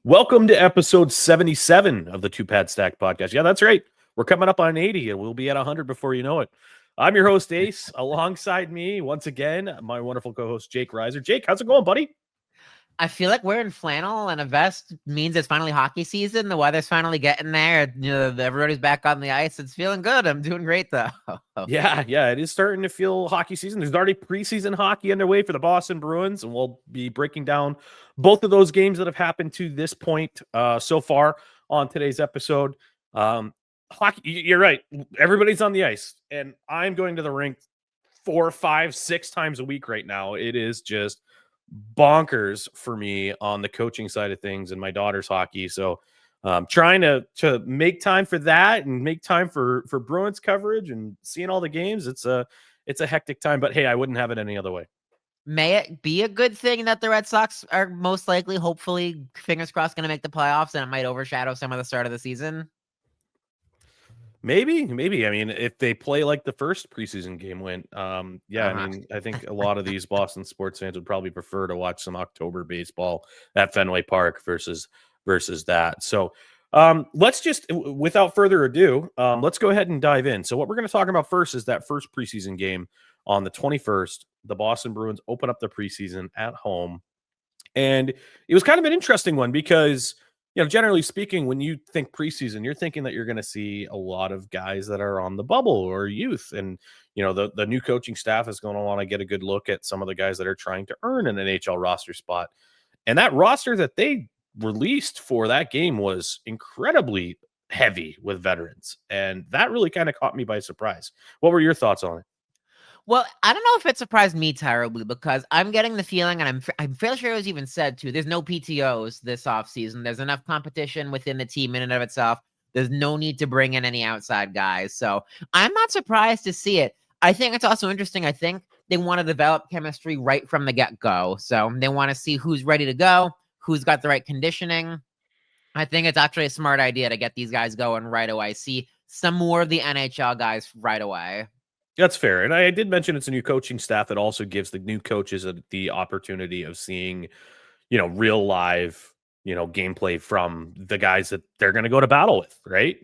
Welcome to episode 77 of the Two Pad Stack podcast. Yeah, that's right. We're coming up on 80 and we'll be at 100 before you know it. I'm your host, Ace. Alongside me, once again, my wonderful co host, Jake Reiser. Jake, how's it going, buddy? I feel like wearing flannel and a vest means it's finally hockey season. The weather's finally getting there. Everybody's back on the ice. It's feeling good. I'm doing great, though. Yeah, it is starting to feel hockey season. There's already preseason hockey underway for the Boston Bruins, and we'll be breaking down both of those games that have happened to this point so far on today's episode. Hockey, you're right. Everybody's on the ice, and I'm going to the rink 4, 5, 6 times a week right now. It is just bonkers for me on the coaching side of things and my daughter's hockey. So trying to make time for that and make time for Bruins coverage and seeing all the games. It's a hectic time, but hey, I wouldn't have it any other way. May it be a good thing that the Red Sox are most likely, hopefully, fingers crossed, going to make the playoffs, and it might overshadow some of the start of the season? Maybe. I mean, if they play like the first preseason game went, I mean, I think a lot of these Boston sports fans would probably prefer to watch some October baseball at Fenway Park versus that. So let's just, without further ado, let's go ahead and dive in. So what we're going to talk about first is that first preseason game on the 21st. The Boston Bruins open up the preseason at home, and it was kind of an interesting one because, generally speaking, when you think preseason, you're thinking that you're going to see a lot of guys that are on the bubble or youth. And, the new coaching staff is going to want to get a good look at some of the guys that are trying to earn an NHL roster spot. And that roster that they released for that game was incredibly heavy with veterans. And that really kind of caught me by surprise. What were your thoughts on it? Well, I don't know if it surprised me terribly because I'm getting the feeling, and I'm fairly sure it was even said too, there's no PTOs this offseason. There's enough competition within the team in and of itself. There's no need to bring in any outside guys. So I'm not surprised to see it. I think it's also interesting. I think they want to develop chemistry right from the get-go. So they want to see who's ready to go, who's got the right conditioning. I think it's actually a smart idea to get these guys going right away. See some more of the NHL guys right away. That's fair. And I did mention it's a new coaching staff that also gives the new coaches the opportunity of seeing, real live, gameplay from the guys that they're going to go to battle with, right?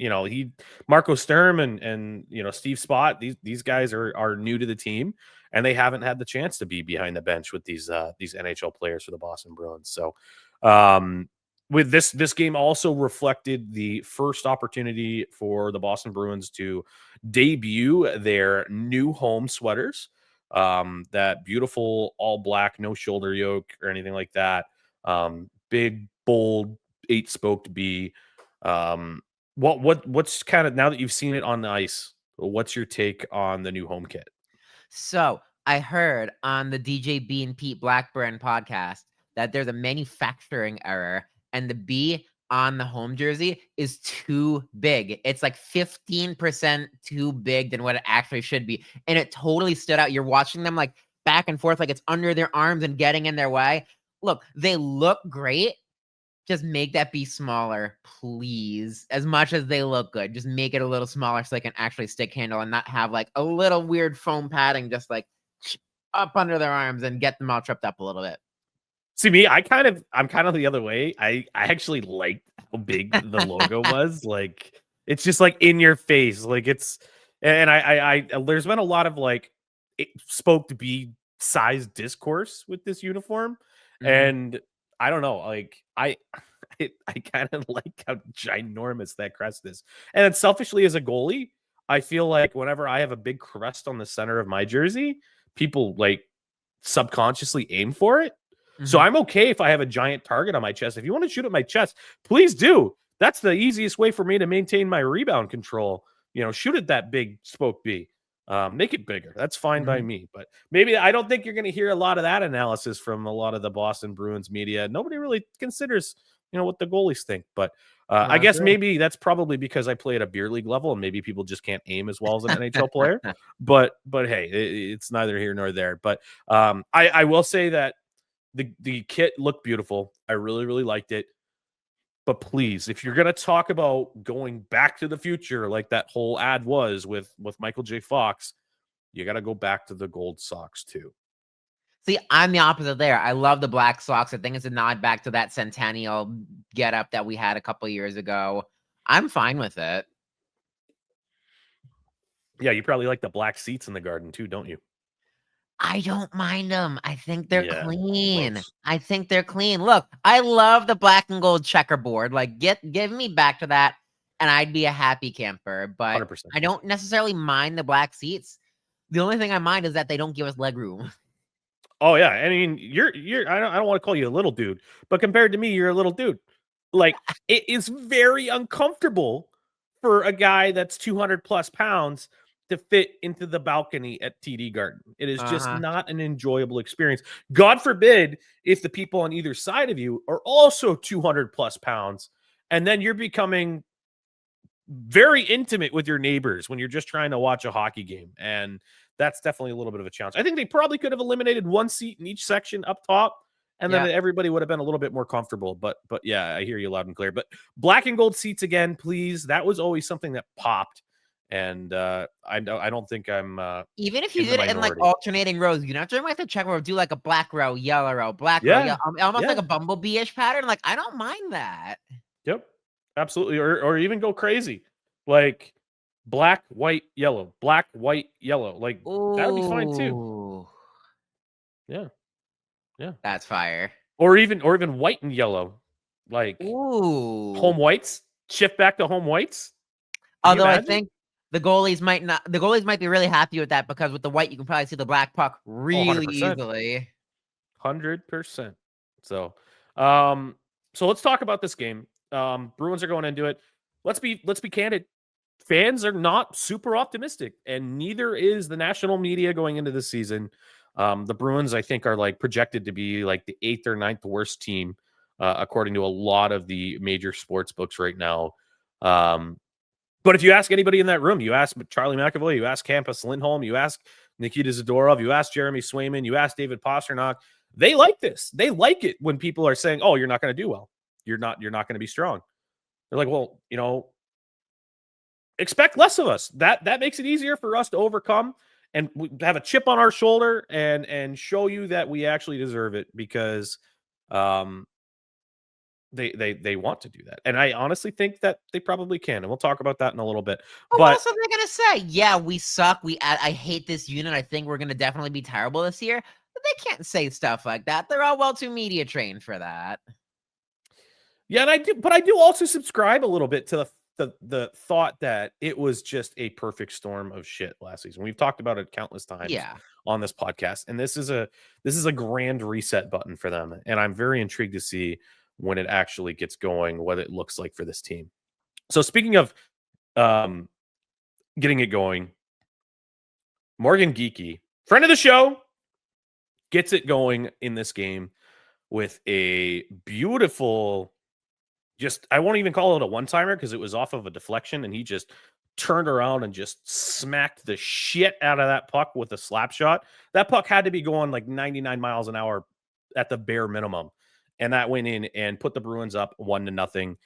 Marco Sturm and Steve Spott, these guys are new to the team and they haven't had the chance to be behind the bench with these NHL players for the Boston Bruins. So, with this game also reflected the first opportunity for the Boston Bruins to debut their new home sweaters, that beautiful all black, no shoulder yoke or anything like that, big bold 8-spoked B. What's kind of, now that you've seen it on the ice, what's your take on the new home kit? So I heard on the DJ B and Pete Blackburn podcast that there's a manufacturing error and the B on the home jersey is too big. It's like 15% too big than what it actually should be. And it totally stood out. You're watching them like back and forth, like it's under their arms and getting in their way. Look, they look great. Just make that be smaller, please. As much as they look good, just make it a little smaller so they can actually stick handle and not have like a little weird foam padding just like up under their arms and get them all tripped up a little bit. See me, I'm kind of the other way. I actually liked how big the logo was. Like, it's just like in your face. Like, it's, and I there's been a lot of like spoke to be size discourse with this uniform. And I don't know, like I kind of like how ginormous that crest is. And then selfishly as a goalie, I feel like whenever I have a big crest on the center of my jersey, people like subconsciously aim for it. So I'm okay if I have a giant target on my chest. If you want to shoot at my chest, please do. That's the easiest way for me to maintain my rebound control. Shoot at that big spoke B. Make it bigger. That's fine by me. But maybe I don't think you're going to hear a lot of that analysis from a lot of the Boston Bruins media. Nobody really considers, what the goalies think. But I guess maybe that's probably because I play at a beer league level and maybe people just can't aim as well as an NHL player. But hey, it's neither here nor there. But I will say that the kit looked beautiful. I really, really liked it. But please, if you're going to talk about going back to the future, like that whole ad was with Michael J. Fox, you got to go back to the gold socks too. See, I'm the opposite there. I love the Black Sox. I think it's a nod back to that Centennial getup that we had a couple years ago. I'm fine with it. Yeah, you probably like the black seats in the Garden too, don't you? I don't mind them. I think they're Yeah, clean. gross. I think they're clean. Look, I love the black and gold checkerboard. Like, give me back to that, and I'd be a happy camper. But 100%. I don't necessarily mind the black seats. The only thing I mind is that they don't give us leg room. Oh yeah, I mean, you're I don't want to call you a little dude, but compared to me, you're a little dude. Like it is very uncomfortable for a guy that's 200 plus pounds to fit into the balcony at TD Garden. It is just Uh-huh. not an enjoyable experience. God forbid if the people on either side of you are also 200 plus pounds, and then you're becoming very intimate with your neighbors when you're just trying to watch a hockey game. And that's definitely a little bit of a challenge. I think they probably could have eliminated one seat in each section up top, and then Yeah. everybody would have been a little bit more comfortable. But yeah, I hear you loud and clear. But black and gold seats again, please. That was always something that popped. And I don't think I'm Even if you in the did it in like minority. alternating rows, you know, during like the check row, do like a black row, yellow row, black row, Yeah. yeah, almost like Yeah. a bumblebee-ish pattern. Like, I don't mind that. Yep. Absolutely. Or even go crazy. Like black, white, yellow, black, white, yellow. Like that would be fine too. Ooh, Yeah. Yeah. that's fire. Or even white and yellow, like Ooh. home whites, shift back to home whites. Can you Although I imagine? think the goalies might be really happy with that because with the white, you can probably see the black puck Oh, really 100%. easily. 100%. So, um, so let's talk about this game. Bruins are going into it. Let's be candid. Fans are not super optimistic, and neither is the national media going into this season. The Bruins, I think, are like projected to be like the 8th or ninth worst team, according to a lot of the major sports books right now. Um, But if you ask anybody in that room, you ask Charlie McAvoy, you ask Campus Lindholm, you ask Nikita Zadorov, you ask Jeremy Swayman, you ask David Pasternak, they like this. They like it when people are saying, "Oh, you're not going to do well. You're not going to be strong." They're like, "Well, expect less of us." That makes it easier for us to overcome and we have a chip on our shoulder and show you that we actually deserve it because um they want to do that. And I honestly think that they probably can. And we'll talk about that in a little bit. But what But else are they gonna say? Yeah, we suck. I hate this unit. I think we're gonna definitely be terrible this year. But they can't say stuff like that. They're all well too media trained for that. yeah, and I do also subscribe a little bit to the thought that it was just a perfect storm of shit last season. We've talked about it countless times Yeah. on this podcast, and this is a grand reset button for them, and I'm very intrigued to see when it actually gets going, what it looks like for this team. So speaking of um, getting it going, Morgan Geeky, friend of the show, gets it going in this game with a beautiful. Just I won't even call it a one-timer because it was off of a deflection, and he just turned around and just smacked the shit out of that puck with a slap shot. That puck had to be going like 99 miles an hour at the bare minimum, and that went in and put the Bruins up 1-0.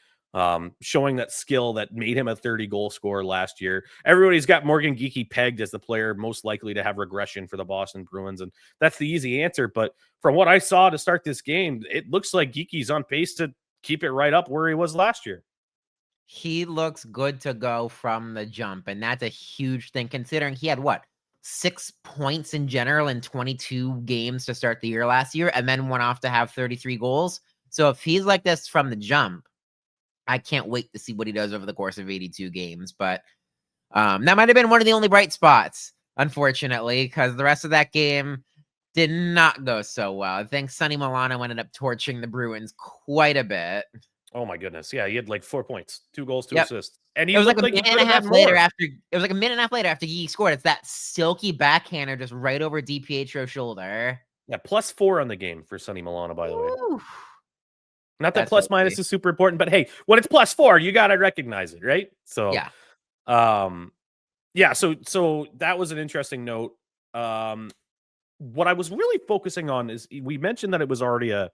Showing that skill that made him a 30 goal scorer last year. Everybody's got Morgan Geeky pegged as the player most likely to have regression for the Boston Bruins, and that's the easy answer. But from what I saw to start this game, it looks like Geeky's on pace to keep it right up where he was last year. He looks good to go from the jump, and that's a huge thing considering he had what 6 points in general in 22 games to start the year last year, and then went off to have 33 goals. So if he's like this from the jump, I can't wait to see what he does over the course of 82 games. But that might have been one of the only bright spots, unfortunately, because the rest of that game did not go so well. I think Sonny Milano ended up torching the Bruins quite a bit. Oh my goodness. Yeah, he had like 4 points, 2 goals, 2 Yep. assists. And he It was like looked a like he minute could and a have half had later more. after it was like a minute and a half later after he scored. It's that silky backhander just right over DiPietro's shoulder. Yeah, +4 on the game for Sonny Milano, by the way. Woo. Not that That's plus minus filthy. is super important, but hey, when it's +4, you gotta recognize it, right? So Yeah. yeah, so that was an interesting note. What I was really focusing on is we mentioned that it was already a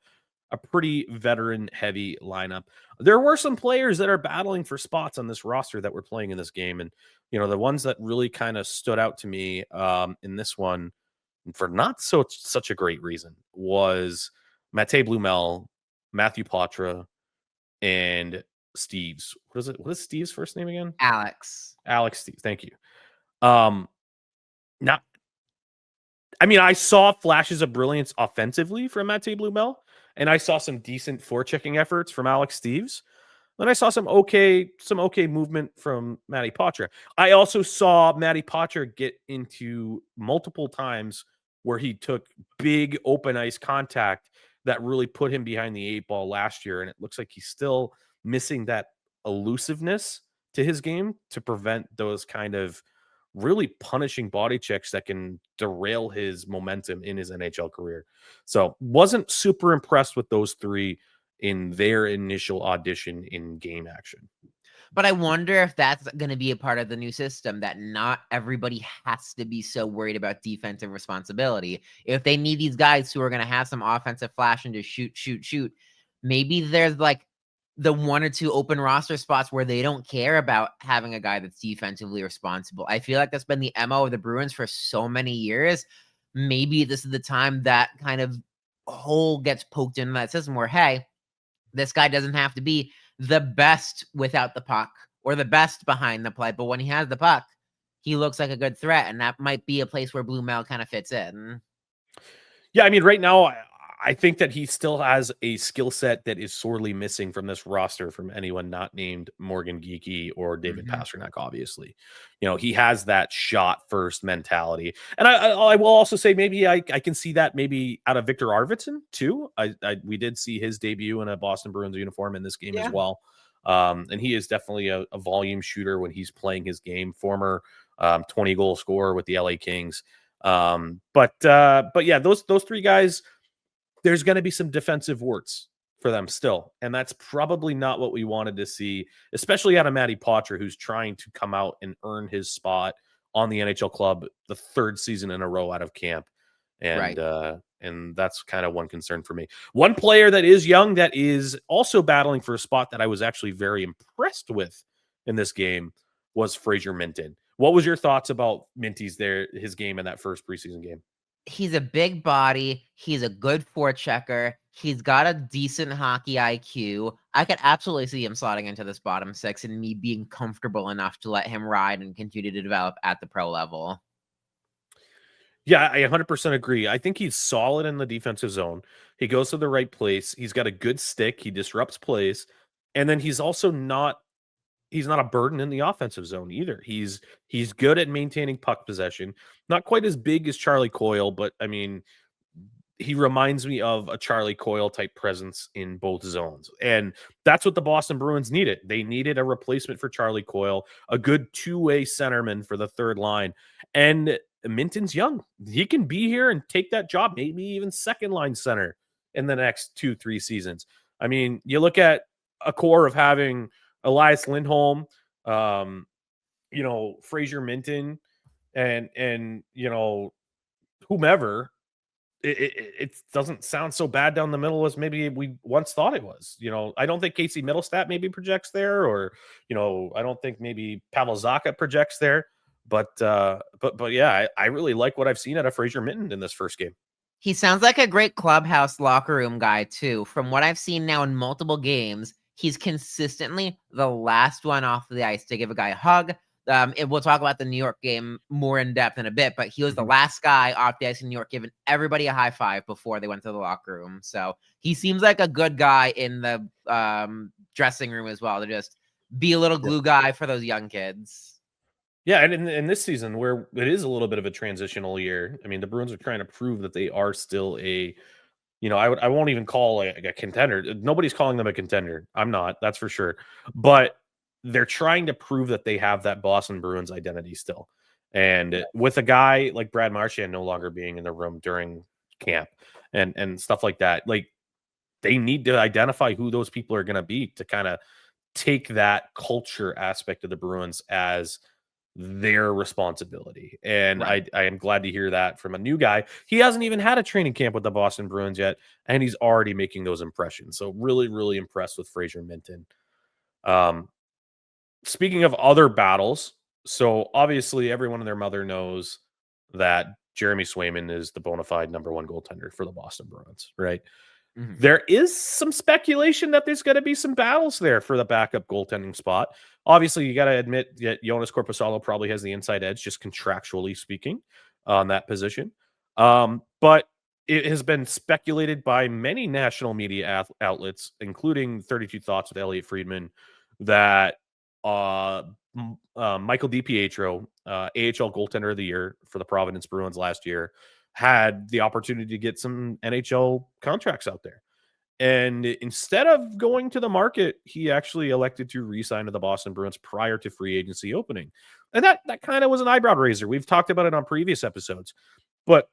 pretty veteran heavy lineup. There were some players that are battling for spots on this roster that were playing in this game. And, the ones that really kind of stood out to me in this one, for not such a great reason, was Mate Blumel, Matthew Poitras, and Steves. What is it? What is Steves' first name again? Alex. Alex Steves. Thank you. Not. I mean, I saw flashes of brilliance offensively from Mate Blumel, and I saw some decent forechecking efforts from Alex Steves. Then I saw some okay movement from Matty Poitras. I also saw Matty Poitras get into multiple times where he took big open ice contact that really put him behind the 8 ball last year, and it looks like he's still missing that elusiveness to his game to prevent those kind of really punishing body checks that can derail his momentum in his NHL career. So, wasn't super impressed with those three in their initial audition in game action. But I wonder if that's going to be a part of the new system, that not everybody has to be so worried about defensive responsibility. If they need these guys who are going to have some offensive flash and just shoot, maybe there's like the 1 or 2 open roster spots where they don't care about having a guy that's defensively responsible. I feel like that's been the MO of the Bruins for so many years. Maybe this is the time that kind of hole gets poked into that system where, hey, this guy doesn't have to be the best without the puck or the best behind the play, but when he has the puck, he looks like a good threat, and that might be a place where Blumel kind of fits in. Yeah, I mean, right now, I think that he still has a skill set that is sorely missing from this roster from anyone not named Morgan Geekie or David Pastrnak, obviously. You know, he has that shot first mentality. And I will also say maybe I can see that maybe out of Victor Arvidsson too. We did see his debut in a Boston Bruins uniform in this game as well. And he is definitely a volume shooter when he's playing his game, former 20-goal scorer with the LA Kings. But yeah, those three guys, there's going to be some defensive warts for them still. And that's probably not what we wanted to see, especially out of Matty Poitras, who's trying to come out and earn his spot on the NHL club the 3rd season in a row out of camp. And, and that's kind of one concern for me. One player that is young, that is also battling for a spot that I was actually very impressed with in this game was Fraser Minten. What was your thoughts about Minty's his game in that first preseason game? He's a big body. He's a good forechecker. He's got a decent hockey IQ. I could absolutely see him slotting into this bottom 6 and me being comfortable enough to let him ride and continue to develop at the pro level. Yeah, I 100% agree. I think he's solid in the defensive zone. He goes to the right place. He's got a good stick. He disrupts plays. And then he's also not a burden in the offensive zone either. He's good at maintaining puck possession. Not quite as big as Charlie Coyle, but I mean, he reminds me of a Charlie Coyle type presence in both zones. And that's what the Boston Bruins needed. They needed a replacement for Charlie Coyle, a good two-way centerman for the third line. And Minten's young. He can be here and take that job, maybe even second line center in the next 2-3 seasons. I mean, you look at a core of having Elias Lindholm, Fraser Minten, and whomever. It doesn't sound so bad down the middle as maybe we once thought it was. I don't think Casey Middlestat maybe projects there, or I don't think maybe Pavel Zacha projects there. But yeah, I really like what I've seen out of Fraser Minten in this first game. He sounds like a great clubhouse locker room guy too. From what I've seen now in multiple games, he's consistently the last one off the ice to give a guy a hug. And we'll talk about the New York game more in depth in a bit, but he was the last guy off the ice in New York giving everybody a high five before they went to the locker room. So he seems like a good guy in the dressing room as well, to just be a little glue guy for those young kids. Yeah, and in this season where it is a little bit of a transitional year, I mean, the Bruins are trying to prove that they are still I won't even call a contender. Nobody's calling them a contender. I'm not, that's for sure. But they're trying to prove that they have that Boston Bruins identity still. And with a guy like Brad Marchand no longer being in the room during camp and stuff like that, like, they need to identify who those people are going to be to kind of take that culture aspect of the Bruins as their responsibility. And I am glad to hear that from a new guy. He hasn't even had a training camp with the Boston Bruins yet, and he's already making those impressions. So really, really impressed with Fraser Minten. Speaking of other battles, so obviously everyone and their mother knows that Jeremy Swayman is the bona fide number one goaltender for the Boston Bruins, right? Mhm. There is some speculation that there's going to be some battles there for the backup goaltending spot. Obviously, you got to admit that Jonas Corposalo probably has the inside edge, just contractually speaking, on that position. But it has been speculated by many national media outlets, including 32 Thoughts with Elliot Friedman, that Michael DiPietro, AHL goaltender of the year for the Providence Bruins last year, had the opportunity to get some NHL contracts out there. And instead of going to the market, he actually elected to re-sign to the Boston Bruins prior to free agency opening. And that kind of was an eyebrow raiser. We've talked about it on previous episodes. But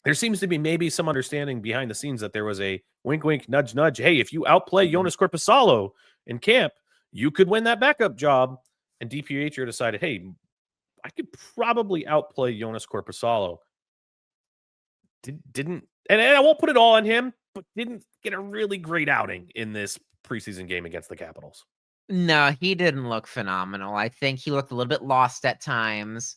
there seems to be maybe some understanding behind the scenes that there was a wink, wink, nudge, nudge. Hey, if you outplay Jonas Corposalo in camp, you could win that backup job. And DiPietro decided, hey, I could probably outplay Jonas Corposalo. Didn't, and I won't put it all on him, but didn't get a really great outing in this preseason game against the Capitals. No, he didn't look phenomenal. I think he looked a little bit lost at times.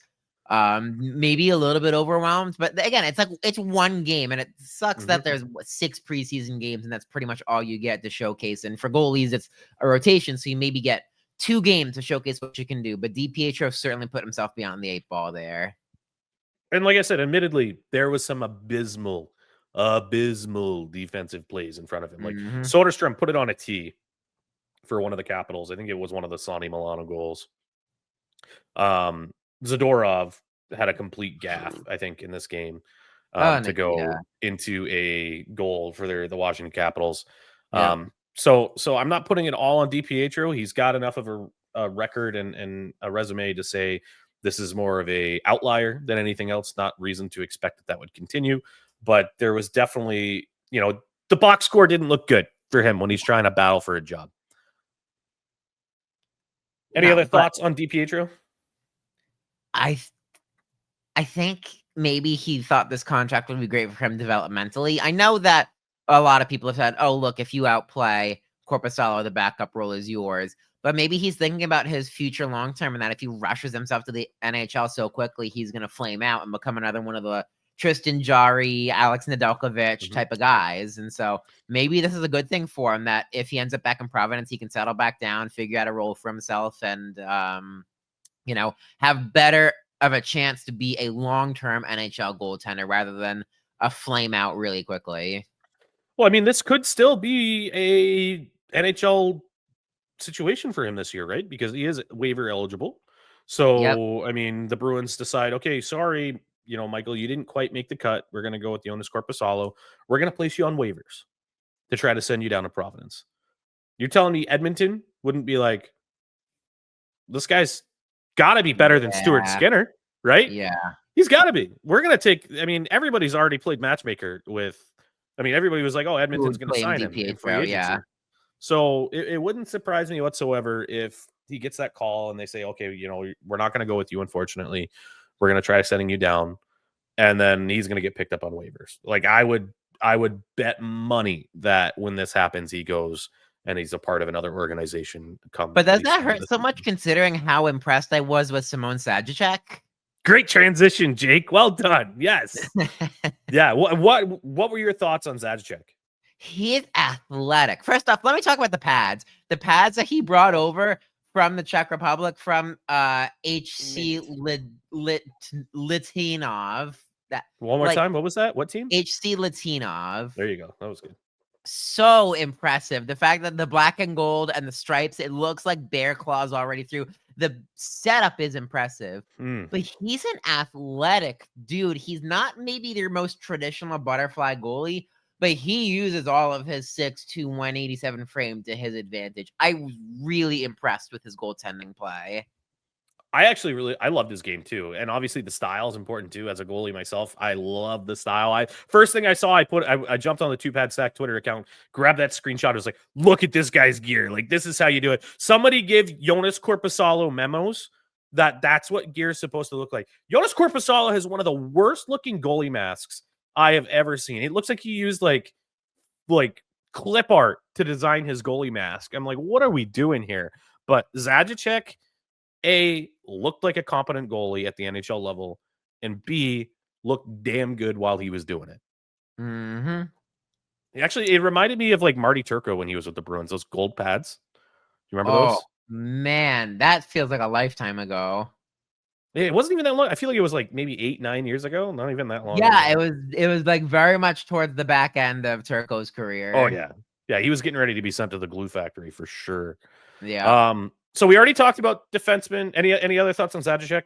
Maybe a little bit overwhelmed, but again, it's like it's one game, and it sucks that there's 6 preseason games, and that's pretty much all you get to showcase. And for goalies, it's a rotation, so you maybe get 2 games to showcase what you can do. But DiPietro certainly put himself beyond the 8 ball there. And like I said, admittedly, there was some abysmal defensive plays in front of him. Like Soderstrom put it on a tee for one of the Capitals. I think it was one of the Sonny Milano goals. Zadorov had a complete gaffe, I think, in this game to go into a goal for the Washington Capitals. So I'm not putting it all on DiPietro. He's got enough of a record and a resume to say this is more of a outlier than anything else. Not reason to expect that would continue, but there was definitely, the box score didn't look good for him when he's trying to battle for a job. Any other thoughts on DiPietro? I think maybe he thought this contract would be great for him developmentally. I know that a lot of people have said, oh, look, if you outplay Corposalo, the backup role is yours. But maybe he's thinking about his future long-term, and that if he rushes himself to the NHL so quickly, he's going to flame out and become another one of the Tristan Jarry, Alex Nedeljkovic type of guys. And so maybe this is a good thing for him, that if he ends up back in Providence, he can settle back down, figure out a role for himself, and, have better of a chance to be a long-term NHL goaltender rather than a flame out really quickly. Well, I mean, this could still be a NHL situation for him this year, right? Because he is waiver eligible. So, I mean, the Bruins decide, okay, sorry, Michael, you didn't quite make the cut. We're going to go with Jonas Corposalo. We're going to place you on waivers to try to send you down to Providence. You're telling me Edmonton wouldn't be like, this guy's got to be better than Stuart Skinner, right? Yeah. He's got to be. We're going to take, everybody's already played matchmaker with, everybody was like, oh, Edmonton's going to sign him in free agency. Yeah. So it wouldn't surprise me whatsoever if he gets that call and they say, okay, we're not going to go with you, unfortunately. We're going to try sending you down. And then he's going to get picked up on waivers. Like I would bet money that when this happens, he goes and he's a part of another organization. But does that hurt so much considering how impressed I was with Simon Zajac? Great transition, Jake. Well done. Yes. Yeah. What were your thoughts on Zajac? He's athletic. First off, let me talk about the pads. The pads that he brought over from the Czech Republic, from HC Litinov. One more time. What was that? What team? HC Litinov. There you go. That was good. So impressive. The fact that the black and gold and the stripes, it looks like bear claws already through. The setup is impressive, but he's an athletic dude. He's not maybe their most traditional butterfly goalie, but he uses all of his 6'2", 187 frame to his advantage. I was really impressed with his goaltending play. I loved his game too. And obviously the style is important too. As a goalie myself, I love the style. First thing I saw, I jumped on the Two Pad Stack Twitter account, grabbed that screenshot. I was like, look at this guy's gear. Like, this is how you do it. Somebody give Jonas Corposalo memos that's what gear is supposed to look like. Jonas Corposalo has one of the worst looking goalie masks I have ever seen. It looks like he used like clip art to design his goalie mask. I'm like, what are we doing here? But Zajac, A, looked like a competent goalie at the NHL level, and B, looked damn good while he was doing it. Mm-hmm. Actually, it reminded me of like Marty Turco when he was with the Bruins, those gold pads. Do you remember Oh those? man, that feels like a lifetime ago. It wasn't even that long. I feel like it was like maybe 8-9 years ago. Not even that long Yeah, ago. it was like very much towards the back end of Turco's Oh career. yeah. Yeah, he was getting ready to be sent to the glue factory for sure. Yeah. So we already talked about defensemen. Any other thoughts on Zajac?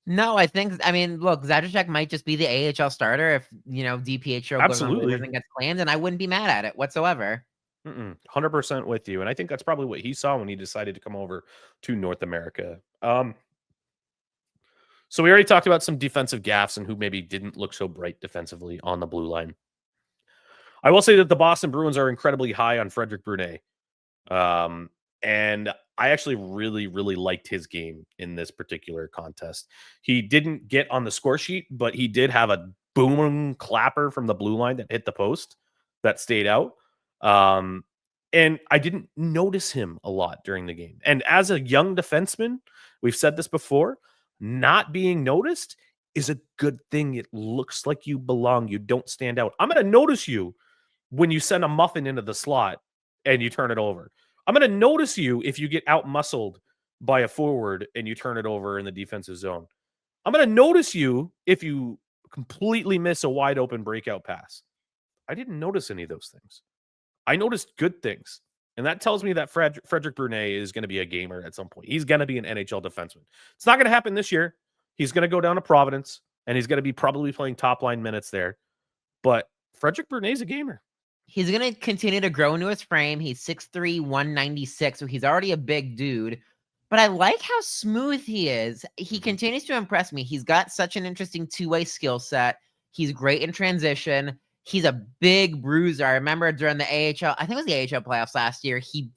No, I mean, look, Zajac might just be the AHL starter if, DiPietro goes on waivers Absolutely. and gets claimed, and I wouldn't be mad at it whatsoever. 100% with you. And I think that's probably what he saw when he decided to come over to North America. So we already talked about some defensive gaffes and who maybe didn't look so bright defensively on the blue line. I will say that the Boston Bruins are incredibly high on Frederic Brunet. And I actually really, really liked his game in this particular contest. He didn't get on the score sheet, but he did have a boom clapper from the blue line that hit the post that stayed out. And I didn't notice him a lot during the game. And as a young defenseman, we've said this before, not being noticed is a good thing. It looks like you belong. You don't stand out. I'm going to notice you when you send a muffin into the slot and you turn it over. I'm going to notice you if you get out muscled by a forward and you turn it over in the defensive zone. I'm going to notice you if you completely miss a wide open breakout pass. I didn't notice any of those things. I noticed good things. And that tells me that Frederic Brunet is going to be a gamer at some point. He's going to be an NHL defenseman. It's not going to happen this year. He's going to go down to Providence and he's going to be probably playing top line minutes there. But Frederic Brunet's a gamer. He's going to continue to grow into his frame. He's 6'3", 196, so he's already a big dude. But I like how smooth he is. He continues to impress me. He's got such an interesting two-way skill set. He's great in transition. He's a big bruiser. I remember during the AHL, I think it was the AHL playoffs last year, he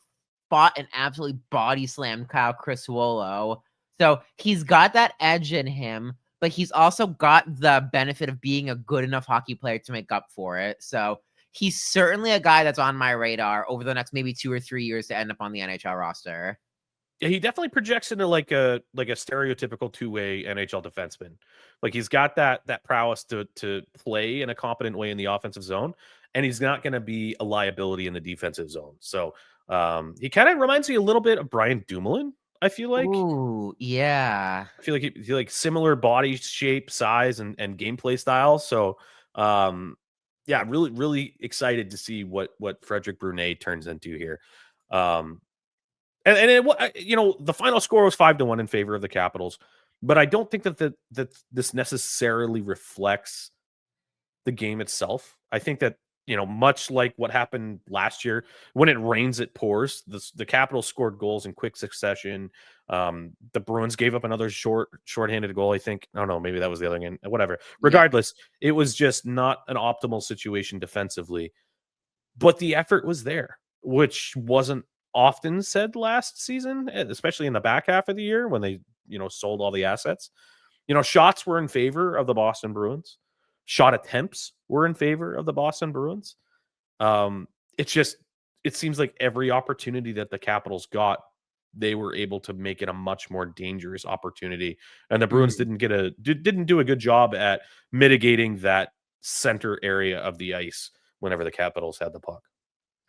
fought and absolutely body slammed Kyle Criswolo. So he's got that edge in him, but he's also got the benefit of being a good enough hockey player to make up for it. So he's certainly a guy that's on my radar over the next maybe 2 or 3 years to end up on the NHL roster. Yeah, he definitely projects into like a stereotypical two-way NHL defenseman. Like he's got that prowess to play in a competent way in the offensive zone, and he's not going to be a liability in the defensive zone. So he kind of reminds me a little bit of Brian Dumoulin. I feel like. Ooh, yeah. I feel like he like similar body shape, size, and gameplay style. So yeah, really, really excited to see what Frederic Brunet turns into here. And the final score was 5-1 in favor of the Capitals, but I don't think that this necessarily reflects the game itself. I think that much like what happened last year, when it rains, it pours. The Capitals scored goals in quick succession. The Bruins gave up another shorthanded goal. I think. I don't know. Maybe that was the other game. Whatever. Regardless, it was just not an optimal situation defensively, but the effort was there, which wasn't often said last season, especially in the back half of the year when they, sold all the assets. Shots were in favor of the Boston Bruins. Shot attempts were in favor of the Boston Bruins. It seems like every opportunity that the Capitals got, they were able to make it a much more dangerous opportunity. And the Bruins didn't do a good job at mitigating that center area of the ice whenever the Capitals had the puck.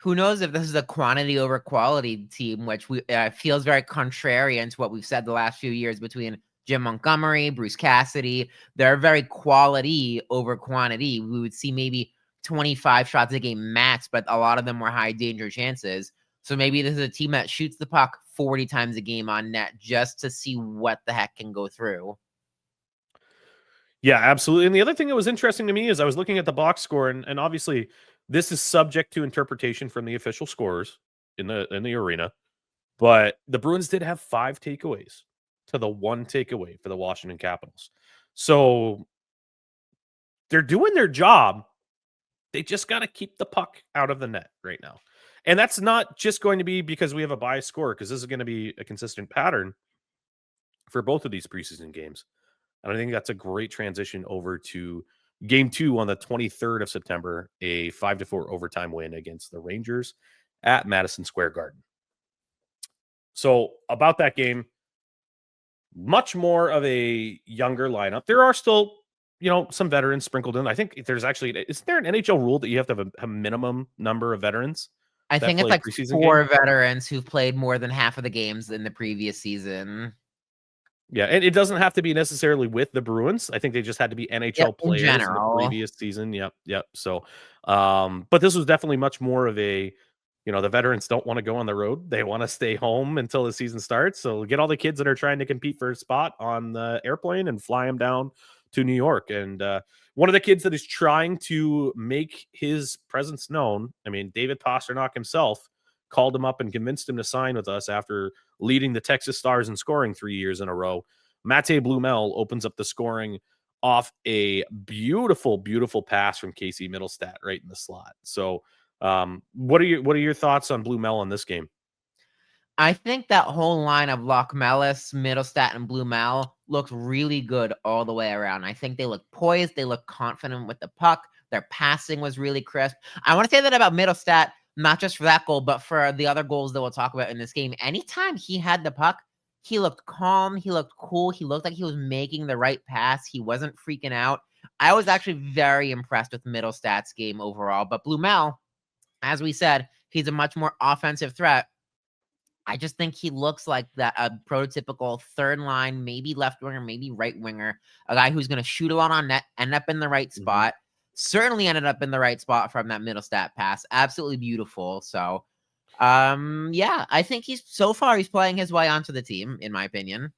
Who knows if this is a quantity over quality team, which feels very contrarian to what we've said the last few years between Jim Montgomery, Bruce Cassidy. They're very quality over quantity. We would see maybe 25 shots a game max, but a lot of them were high danger chances. So maybe this is a team that shoots the puck 40 times a game on net just to see what the heck can go through. Yeah, absolutely. And the other thing that was interesting to me is I was looking at the box score, and obviously this is subject to interpretation from the official scorers in the arena. But the Bruins did have 5 takeaways to the 1 takeaway for the Washington Capitals. So they're doing their job. They just got to keep the puck out of the net right now. And that's not just going to be because we have a biased score, because this is going to be a consistent pattern for both of these preseason games. And I think that's a great transition over to game 2 on the 23rd of September, a 5-4 overtime win against the Rangers at Madison Square Garden. So about that game, much more of a younger lineup. There are still some veterans sprinkled in. I think there's actually, is there an NHL rule that you have to have a minimum number of veterans I that think it's play a like preseason 4 game? veterans who've played more than half of the games in the previous season. Yeah, and it doesn't have to be necessarily with the Bruins. I think they just had to be Yep, NHL in players in the general. previous season. Yep. So, but this was definitely much more of a, the veterans don't want to go on the road. They want to stay home until the season starts. So get all the kids that are trying to compete for a spot on the airplane and fly them down to New York. And one of the kids that is trying to make his presence known, I mean, David Pastrnak himself called him up and convinced him to sign with us after leading the Texas Stars in scoring 3 years in a row. Mate Blumel opens up the scoring off a beautiful, beautiful pass from Casey Middlestat right in the slot. So, what are your thoughts on Blumel in this game? I think that whole line of Lockmelis, Middlestat, and Blumel looks really good all the way around. I think they look poised. They look confident with the puck. Their passing was really crisp. I want to say that about Middlestat, not just for that goal, but for the other goals that we'll talk about in this game. Anytime he had the puck, he looked calm. He looked cool. He looked like he was making the right pass. He wasn't freaking out. I was actually very impressed with Middlestat's game overall. But Blumel, as we said, he's a much more offensive threat. I just think he looks like that a prototypical third line, maybe left winger, maybe right winger, a guy who's going to shoot a lot on net, end up in the right spot. Certainly ended up in the right spot from that Middlestat pass. Absolutely beautiful. So, yeah, I think he's playing his way onto the team, in my opinion.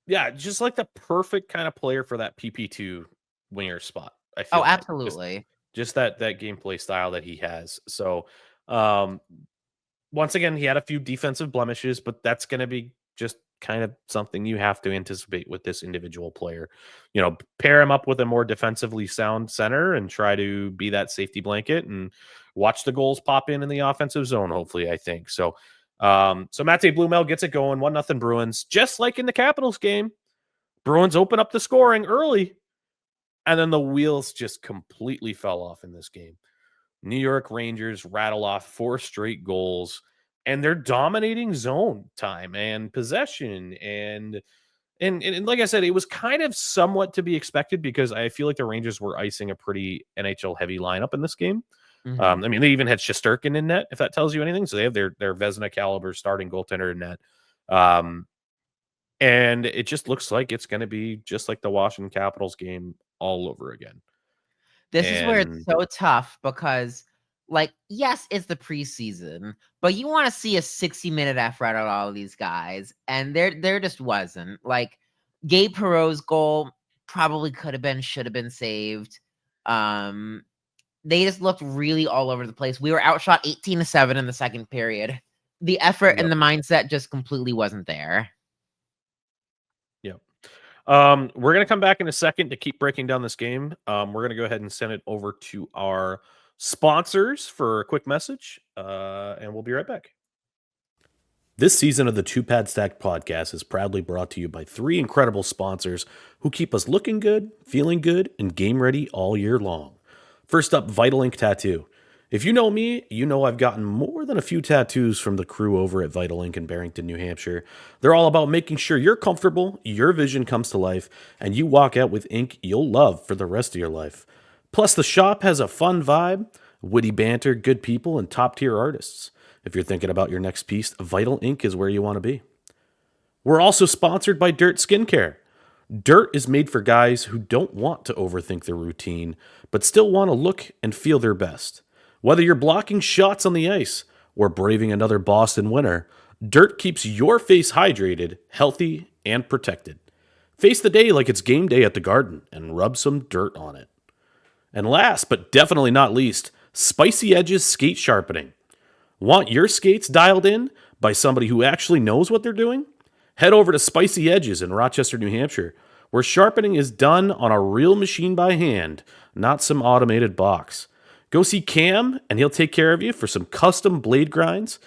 Yeah, just like the perfect kind of player for that PP2 winger spot. I Oh, feel absolutely. just that gameplay style that he has. So, once again, he had a few defensive blemishes, but that's going to be just kind of something you have to anticipate with this individual player. Pair him up with a more defensively sound center and try to be that safety blanket and watch the goals pop in the offensive zone. Hopefully, I think so. So Mate Blumel gets it going, 1-0 Bruins, just like in the Capitals game. Bruins open up the scoring early, and then the wheels just completely fell off in this game. New York Rangers rattle off 4 straight goals, and they're dominating zone time and possession. And like I said, it was kind of somewhat to be expected because I feel like the Rangers were icing a pretty NHL heavy lineup in this game. I mean, they even had Shesterkin in net, if that tells you anything. So they have their Vezina caliber starting goaltender in net. And it just looks like it's going to be just like the Washington Capitals game all over again. This is where it's so tough because, yes, it's the preseason, but you want to see a 60-minute effort out of all of these guys, and there just wasn't. Like, Gabe Perreault's goal probably should have been saved. They just looked really all over the place. We were outshot 18-7 in the second period. The effort and the mindset just completely wasn't there. We're going to come back in a second to keep breaking down this game. We're going to go ahead and send it over to our sponsors for a quick message, and we'll be right back. This season of the Two Pad Stack podcast is proudly brought to you by 3 incredible sponsors who keep us looking good, feeling good, and game ready all year long. First up, Vital Ink Tattoo. If you know me, you know I've gotten more than a few tattoos from the crew over at Vital Ink in Barrington, New Hampshire. They're all about making sure you're comfortable, your vision comes to life, and you walk out with ink you'll love for the rest of your life. Plus, the shop has a fun vibe, witty banter, good people, and top-tier artists. If you're thinking about your next piece, Vital Ink is where you want to be. We're also sponsored by Dirt Skincare. Dirt is made for guys who don't want to overthink their routine, but still want to look and feel their best. Whether you're blocking shots on the ice or braving another Boston winter, Dirt keeps your face hydrated, healthy, and protected. Face the day like it's game day at the Garden and rub some dirt on it. And last, but definitely not least, Spicy Edges Skate Sharpening. Want your skates dialed in by somebody who actually knows what they're doing? Head over to Spicy Edges in Rochester, New Hampshire, where sharpening is done on a real machine by hand, not some automated box. Go see Cam, and he'll take care of you for some custom blade grinds,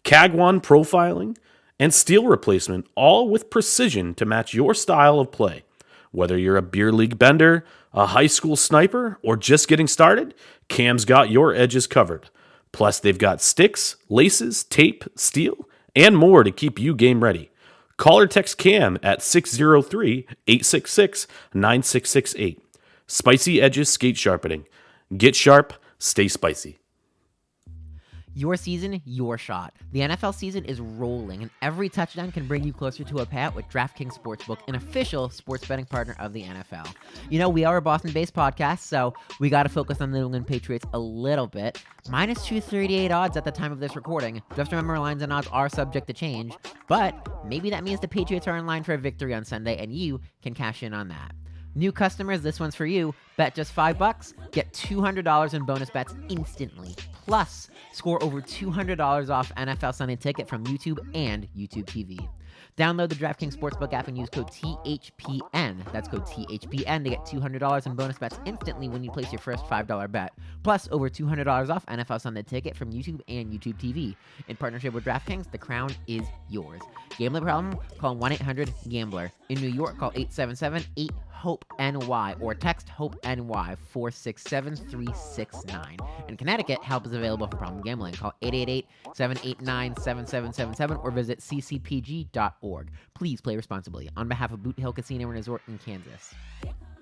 Kagwan profiling, and steel replacement, all with precision to match your style of play. Whether you're a beer league bender, a high school sniper, or just getting started, Cam's got your edges covered. Plus, they've got sticks, laces, tape, steel, and more to keep you game ready. Call or text Cam at 603-866-9668. Spicy Edges Skate Sharpening. Get sharp, stay spicy. Your season, your shot. The NFL season is rolling, and every touchdown can bring you closer to a payout with DraftKings Sportsbook, an official sports betting partner of the NFL. You know, we are a Boston-based podcast, so we got to focus on the New England Patriots a little bit. Minus 238 odds at the time of this recording. Just remember, lines and odds are subject to change, but maybe that means the Patriots are in line for a victory on Sunday, and you can cash in on that. New customers, this one's for you. Bet just $5, get $200 in bonus bets instantly. Plus, score over $200 off NFL Sunday Ticket from YouTube and YouTube TV. Download the DraftKings Sportsbook app and use code THPN. That's code THPN to get $200 in bonus bets instantly when you place your first $5 bet. Plus, over $200 off NFL Sunday Ticket from YouTube and YouTube TV. In partnership with DraftKings, the crown is yours. Gambling problem? Call 1-800-GAMBLER. In New York, call 877-8-HOPE-NY or text HOPE-NY 467-369. In Connecticut, help is available for problem gambling. Call 888-789-7777 or visit ccpg.org. Please play responsibly. On behalf of Boot Hill Casino and Resort in Kansas.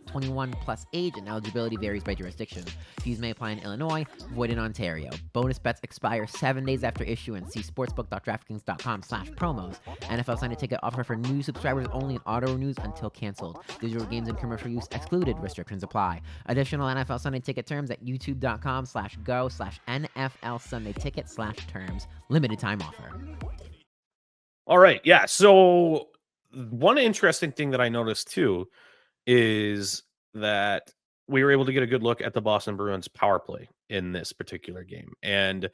21 plus age and eligibility varies by jurisdiction. Fees may apply in Illinois, void in Ontario. Bonus bets expire 7 days after issuance. See sportsbook.draftkings.com/promos. NFL Sunday Ticket offer for new subscribers only and auto renews until canceled. Digital games and commercial use excluded. Restrictions apply. Additional NFL Sunday Ticket terms at youtube.com/go/NFL Sunday Ticket/terms. Limited time offer. All right. Yeah. So one interesting thing that I noticed too is that we were able to get a good look at the Boston Bruins power play in this particular game. And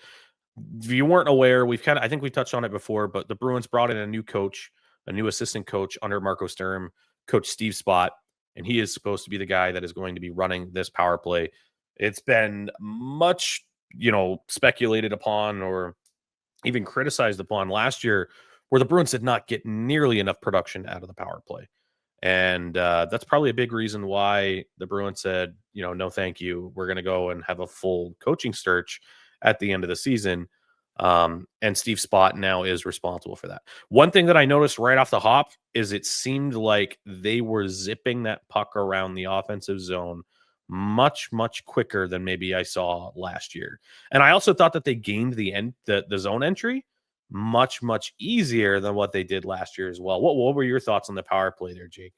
if you weren't aware, I think we touched on it before, but the Bruins brought in a new coach, a new assistant coach under Marco Sturm, Coach Steve Spott, and he is supposed to be the guy that is going to be running this power play. It's been much, speculated upon or even criticized upon last year, where the Bruins did not get nearly enough production out of the power play. And that's probably a big reason why the Bruins said, no, thank you. We're going to go and have a full coaching search at the end of the season. And Steve Spott now is responsible for that. One thing that I noticed right off the hop is it seemed like they were zipping that puck around the offensive zone much, much quicker than maybe I saw last year. And I also thought that they gained the zone entry much, much easier than what they did last year as well. What were your thoughts on the power play there, Jake?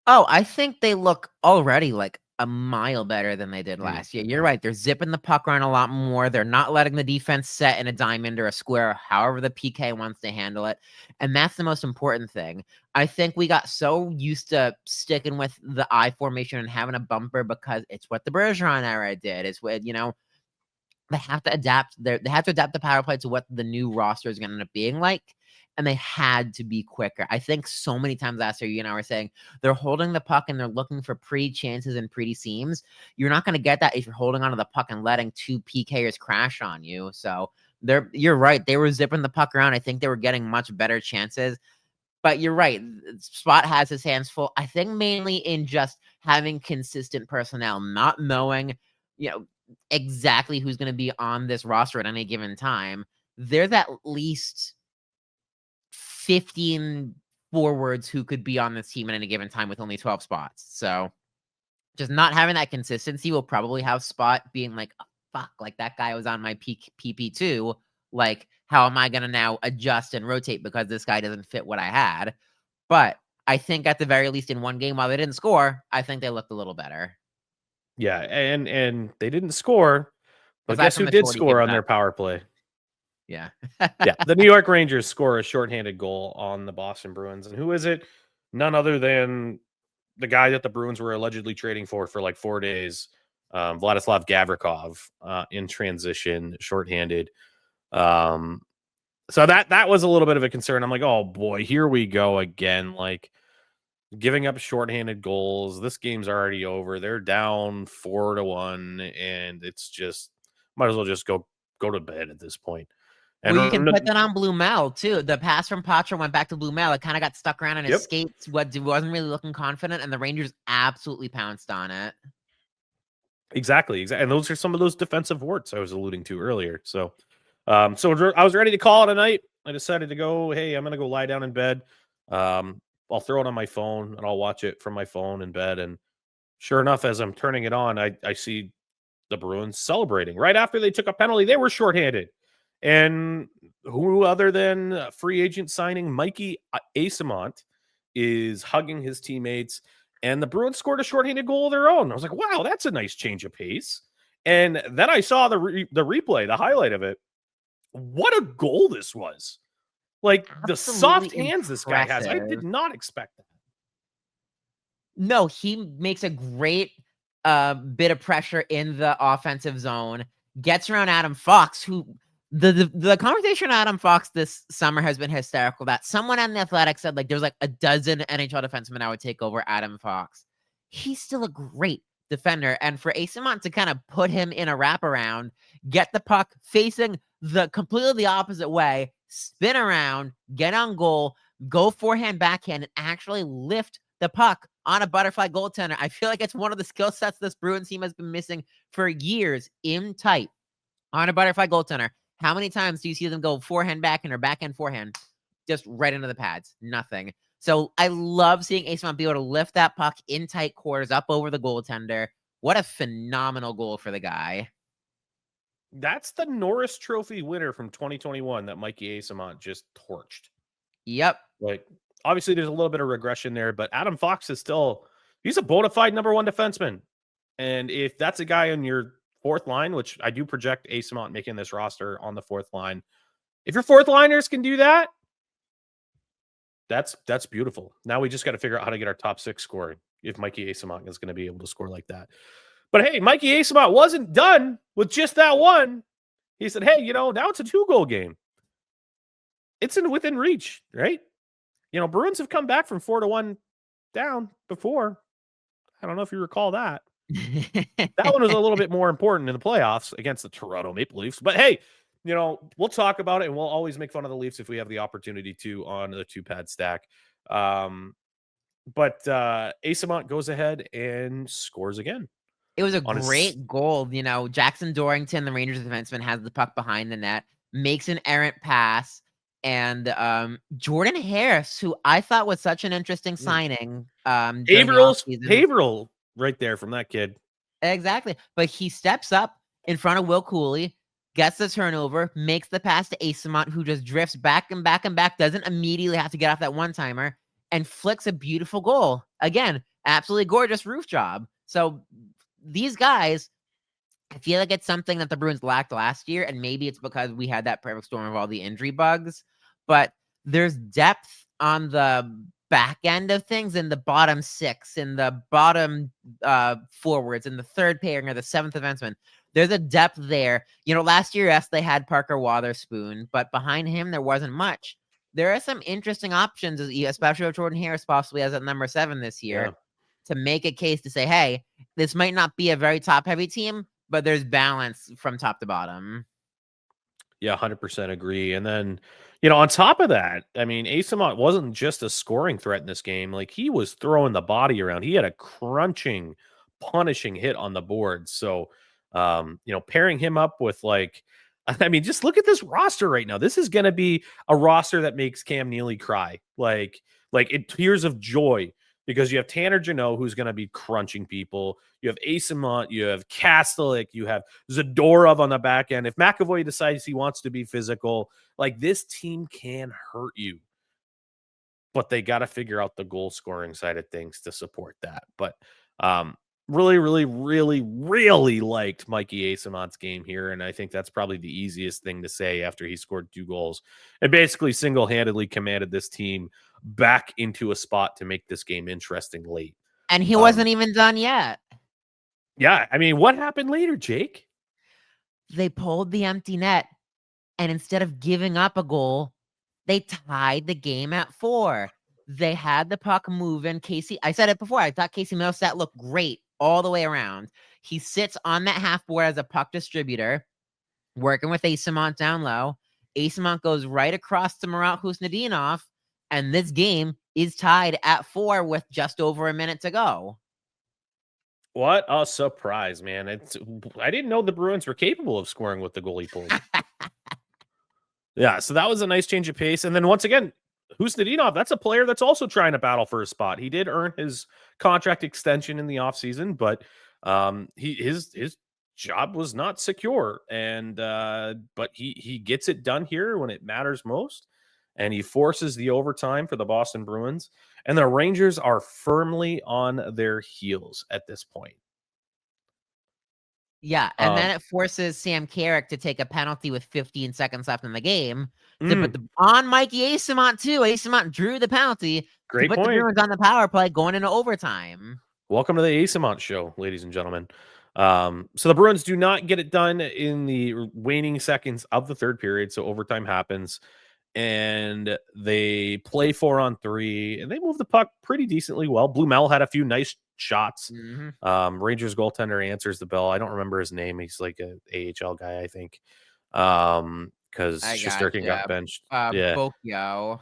Oh, I think they look already like a mile better than they did last year. You're right. They're zipping the puck around a lot more. They're not letting the defense set in a diamond or a square, however the PK wants to handle it. And that's the most important thing. I think we got so used to sticking with the I formation and having a bumper because it's what the Bergeron era did. It's what, they have to adapt. They have to adapt the power play to what the new roster is going to end up being like, and they had to be quicker. I think so many times last year, you and I were saying they're holding the puck and they're looking for pretty chances and pretty seams. You're not going to get that if you're holding onto the puck and letting two PKers crash on you. So you're right. They were zipping the puck around. I think they were getting much better chances. But you're right. Spot has his hands full. I think mainly in just having consistent personnel, not knowing, exactly who's going to be on this roster at any given time. There's at least 15 forwards who could be on this team at any given time with only 12 spots. So just not having that consistency will probably have Spot being like, oh, fuck, like that guy was on my PP2. Like, how am I going to now adjust and rotate because this guy doesn't fit what I had? But I think at the very least in one game, while they didn't score, I think they looked a little better. Yeah, and they didn't score, but Aside guess from who the did shorty score giving on their up. power play? Yeah. Yeah, the New York Rangers score a shorthanded goal on the Boston Bruins. And who is it? None other than the guy that the Bruins were allegedly trading for like 4 days, Vladislav Gavrikov, in transition, shorthanded. So that was a little bit of a concern. I'm like, oh boy, here we go again. Like, giving up shorthanded goals. This game's already over. They're down 4-1, and it's just might as well just go to bed at this point. And well, you can put that on Blumel too. The pass from Patra went back to Blumel. It kind of got stuck around in his skates. Wasn't really looking confident, and the Rangers absolutely pounced on it. Exactly. And those are some of those defensive warts I was alluding to earlier. So I was ready to call it a night. I decided to go, hey, I'm going to go lie down in bed. I'll throw it on my phone and I'll watch it from my phone in bed. And Sure enough, as I'm turning it on, I see the Bruins celebrating. Right after they took a penalty, they were shorthanded. And who other than free agent signing Mikey Asamont is hugging his teammates. And the Bruins scored a shorthanded goal of their own. I was like, wow, that's a nice change of pace. And then I saw the replay, the highlight of it. What a goal this was. Like the soft Absolutely hands this guy has. I did impressive. not expect that. No, he makes a great bit of pressure in the offensive zone, gets around Adam Fox, who the conversation on Adam Fox this summer has been hysterical. That someone on the Athletic said like there's like a dozen NHL defensemen I would take over Adam Fox. He's still a great defender, and for Asamont to kind of put him in a wraparound, get the puck facing the completely the opposite way, spin around, get on goal, go forehand backhand, and actually lift the puck on a butterfly goaltender. I feel like it's one of the skill sets this Bruins team has been missing for years in tight on a butterfly goaltender. How many times do you see them go forehand backhand or backhand forehand? Just right into the pads. Nothing. So I love seeing Asamont be able to lift that puck in tight quarters up over the goaltender. What a phenomenal goal for the guy. That's the Norris Trophy winner from 2021 that Mikey Asamont just torched. Yep. Like, obviously, there's a little bit of regression there, but Adam Fox is still, he's a bona fide number one defenseman. And if that's a guy on your fourth line, which I do project Asamont making this roster on the fourth line, if your fourth liners can do that, that's beautiful. Now we just got to figure out how to get our top six scoring if Mikey Asamont is going to be able to score like that. But hey, Mikey Asamont wasn't done with just that one. He said, hey, now it's a 2-goal game. It's within reach, right? Bruins have come back from 4-1 down before. I don't know if you recall that. That one was a little bit more important in the playoffs against the Toronto Maple Leafs. But hey, we'll talk about it, and we'll always make fun of the Leafs if we have the opportunity to on the 2-pad stack. But Asamont goes ahead and scores again. It was a great goal. Jackson Dorrington, the Rangers defenseman, has the puck behind the net, makes an errant pass, and Jordan Harris, who I thought was such an interesting signing. Haverhill right there from that kid. Exactly. But he steps up in front of Will Cooley, gets the turnover, makes the pass to Asamont, who just drifts back and back and back, doesn't immediately have to get off that one-timer, and flicks a beautiful goal. Again, absolutely gorgeous roof job. So these guys, I feel like it's something that the Bruins lacked last year, and maybe it's because we had that perfect storm of all the injury bugs, but there's depth on the back end of things in the bottom six, in the bottom forwards, in the third pairing or the seventh defenseman. There's a depth there. Last year, yes, they had Parker Wotherspoon, but behind him, there wasn't much. There are some interesting options, especially with Jordan Harris possibly as at number 7 this year, to make a case to say, hey, this might not be a very top-heavy team, but there's balance from top to bottom. Yeah, 100% agree. And then, on top of that, I mean, Asamont wasn't just a scoring threat in this game. Like, he was throwing the body around. He had a crunching, punishing hit on the board. So, pairing him up with just look at this roster right now. This is going to be a roster that makes Cam Neely cry. Like in tears of joy. Because you have Tanner Jeannot, who's going to be crunching people. You have Asamont, you have Kastelik, you have Zadorov on the back end. If McAvoy decides he wants to be physical, this team can hurt you. But they got to figure out the goal scoring side of things to support that. But really, really, really, really liked Mikey Asamont's game here. And I think that's probably the easiest thing to say after he scored 2 goals and basically single-handedly commanded this team back into a spot to make this game interesting late. And he wasn't even done yet. Yeah. I mean, what happened later, Jake? They pulled the empty net, and instead of giving up a goal, they tied the game at 4. They had the puck moving. I said it before, I thought Casey Mittelstadt looked great all the way around. He sits on that half board as a puck distributor, working with Asamont down low. Asamont goes right across to Marat Khusnutdinov, and this game is tied at 4 with just over a minute to go. What a surprise, man. I didn't know the Bruins were capable of scoring with the goalie pulled. Yeah, so that was a nice change of pace. And then once again, Husnudinov, that's a player that's also trying to battle for a spot. He did earn his contract extension in the offseason, but his job was not secure. And but he gets it done here when it matters most. And he forces the overtime for the Boston Bruins. And the Rangers are firmly on their heels at this point. Yeah, and then it forces Sam Carrick to take a penalty with 15 seconds left in the game to put on Mikey Eyssimont too. Eyssimont drew the penalty Great to put point. the Bruins on the power play going into overtime. Welcome to the Eyssimont show, ladies and gentlemen. So the Bruins do not get it done in the waning seconds of the third period, so overtime happens. And they play 4-on-3, and they move the puck pretty decently well. Blumel had a few nice shots. Rangers goaltender answers the bell. I don't remember his name. He's like a AHL guy, I think. Because Shesterkin got benched. Boyko. Yeah.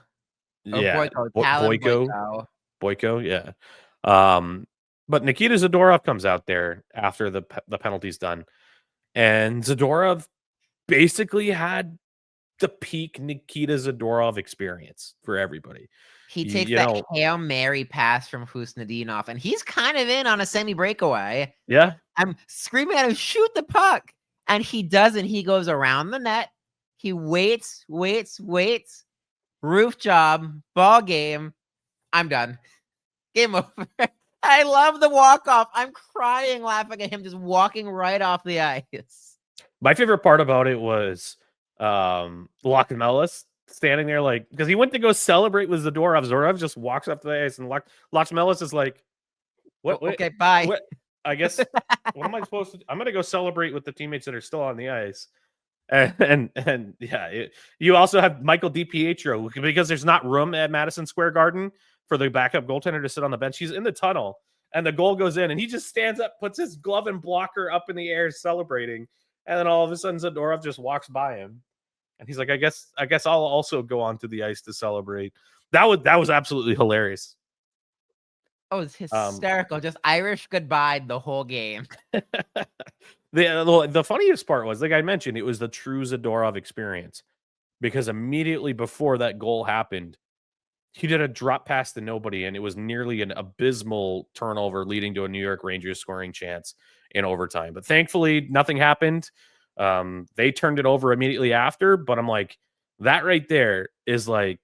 Boyko. Boyko, yeah. But Nikita Zadorov comes out there after the penalty's done. And Zadorov basically had the peak Nikita Zadorov experience for everybody. He takes that Hail Mary pass from Husnudinov, and he's kind of in on a semi-breakaway. Yeah. I'm screaming at him, shoot the puck. And he doesn't. He goes around the net. He waits. Roof job. Ball game. I'm done. Game over. I love the walk-off. I'm crying laughing at him just walking right off the ice. My favorite part about it was Lachlan Ellis standing there like, because he went to go celebrate with Zadorov. Zadorov just walks up to the ice, and Lachlan Ellis is like, what? Okay, bye. What? I guess, what am I supposed to do? I'm going to go celebrate with the teammates that are still on the ice. And yeah, you also have Michael DiPietro, because there's not room at Madison Square Garden for the backup goaltender to sit on the bench. He's in the tunnel, and the goal goes in, and he just stands up, puts his glove and blocker up in the air celebrating. And then all of a sudden Zadorov just walks by him. And he's like, I guess I'll also go onto the ice to celebrate. That was absolutely hilarious. Oh, it's hysterical. Just Irish goodbye the whole game. The funniest part was, like I mentioned, it was the true Zadorov experience. Because immediately before that goal happened, he did a drop pass to nobody, and it was nearly an abysmal turnover leading to a New York Rangers scoring chance in overtime. But thankfully, nothing happened. They turned it over immediately after, but I'm like, that right there is like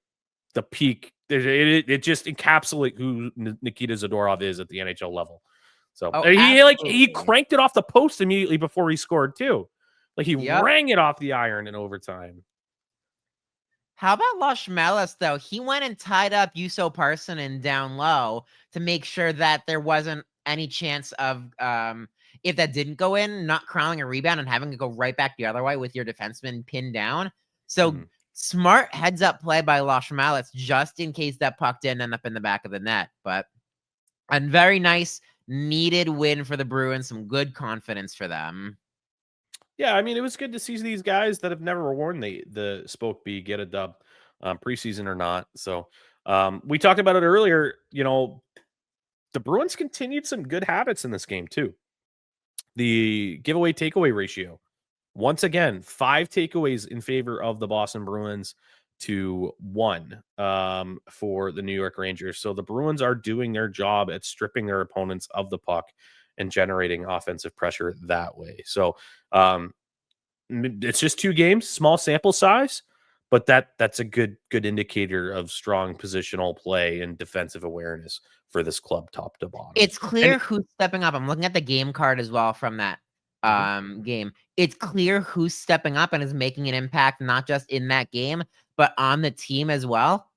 the peak. It just encapsulates who Nikita Zadorov is at the NHL level. So he cranked it off the post immediately before he scored too. Like he rang it off the iron in overtime. How about Lush Mellis, though? He went and tied up Juuso Parssinen down low to make sure that there wasn't any chance of, if that didn't go in, not crowning a rebound and having to go right back the other way with your defenseman pinned down. So smart heads-up play by Lush Mellis, just in case that puck didn't end up in the back of the net. But a very nice, needed win for the Bruins. Some good confidence for them. Yeah, I mean, it was good to see these guys that have never worn the Spoke B get a dub, preseason or not. So we talked about it earlier. You know, the Bruins continued some good habits in this game too. The giveaway takeaway ratio, once again, 5 takeaways in favor of the Boston Bruins to 1 for the New York Rangers. So the Bruins are doing their job at stripping their opponents of the puck and generating offensive pressure that way. So it's just 2 games, small sample size, but that's a good indicator of strong positional play and defensive awareness for this club top to bottom. It's clear who's stepping up. I'm looking at the game card as well from that game. It's clear who's stepping up and is making an impact, not just in that game, but on the team as well,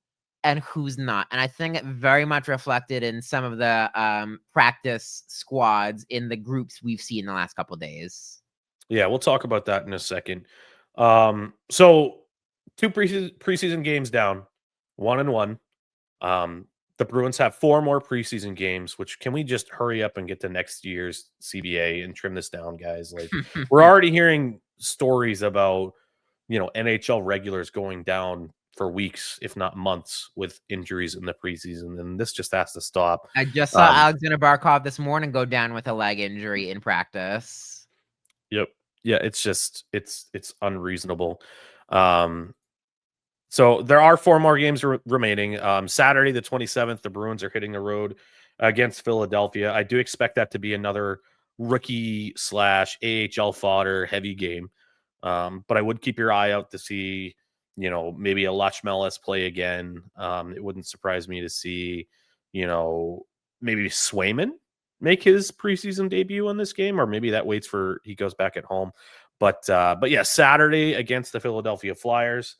and who's not. And I think it very much reflected in some of the practice squads in the groups we've seen the last couple of days. Yeah, we'll talk about that in a second. So 2 preseason games down, 1-1. The Bruins have 4 more preseason games, which, can we just hurry up and get to next year's CBA and trim this down, guys? Like, we're already hearing stories about, NHL regulars going down for weeks, if not months, with injuries in the preseason, and this just has to stop. I just saw Alexander Barkov this morning go down with a leg injury in practice. Yep. Yeah, it's unreasonable. So there are 4 more games remaining. Saturday, the 27th, the Bruins are hitting the road against Philadelphia. I do expect that to be another rookie / AHL fodder heavy game. But I would keep your eye out to see, maybe a Lach Melis play again. It wouldn't surprise me to see, maybe Swayman make his preseason debut in this game, or maybe that waits for he goes back at home. But yeah, Saturday against the Philadelphia Flyers.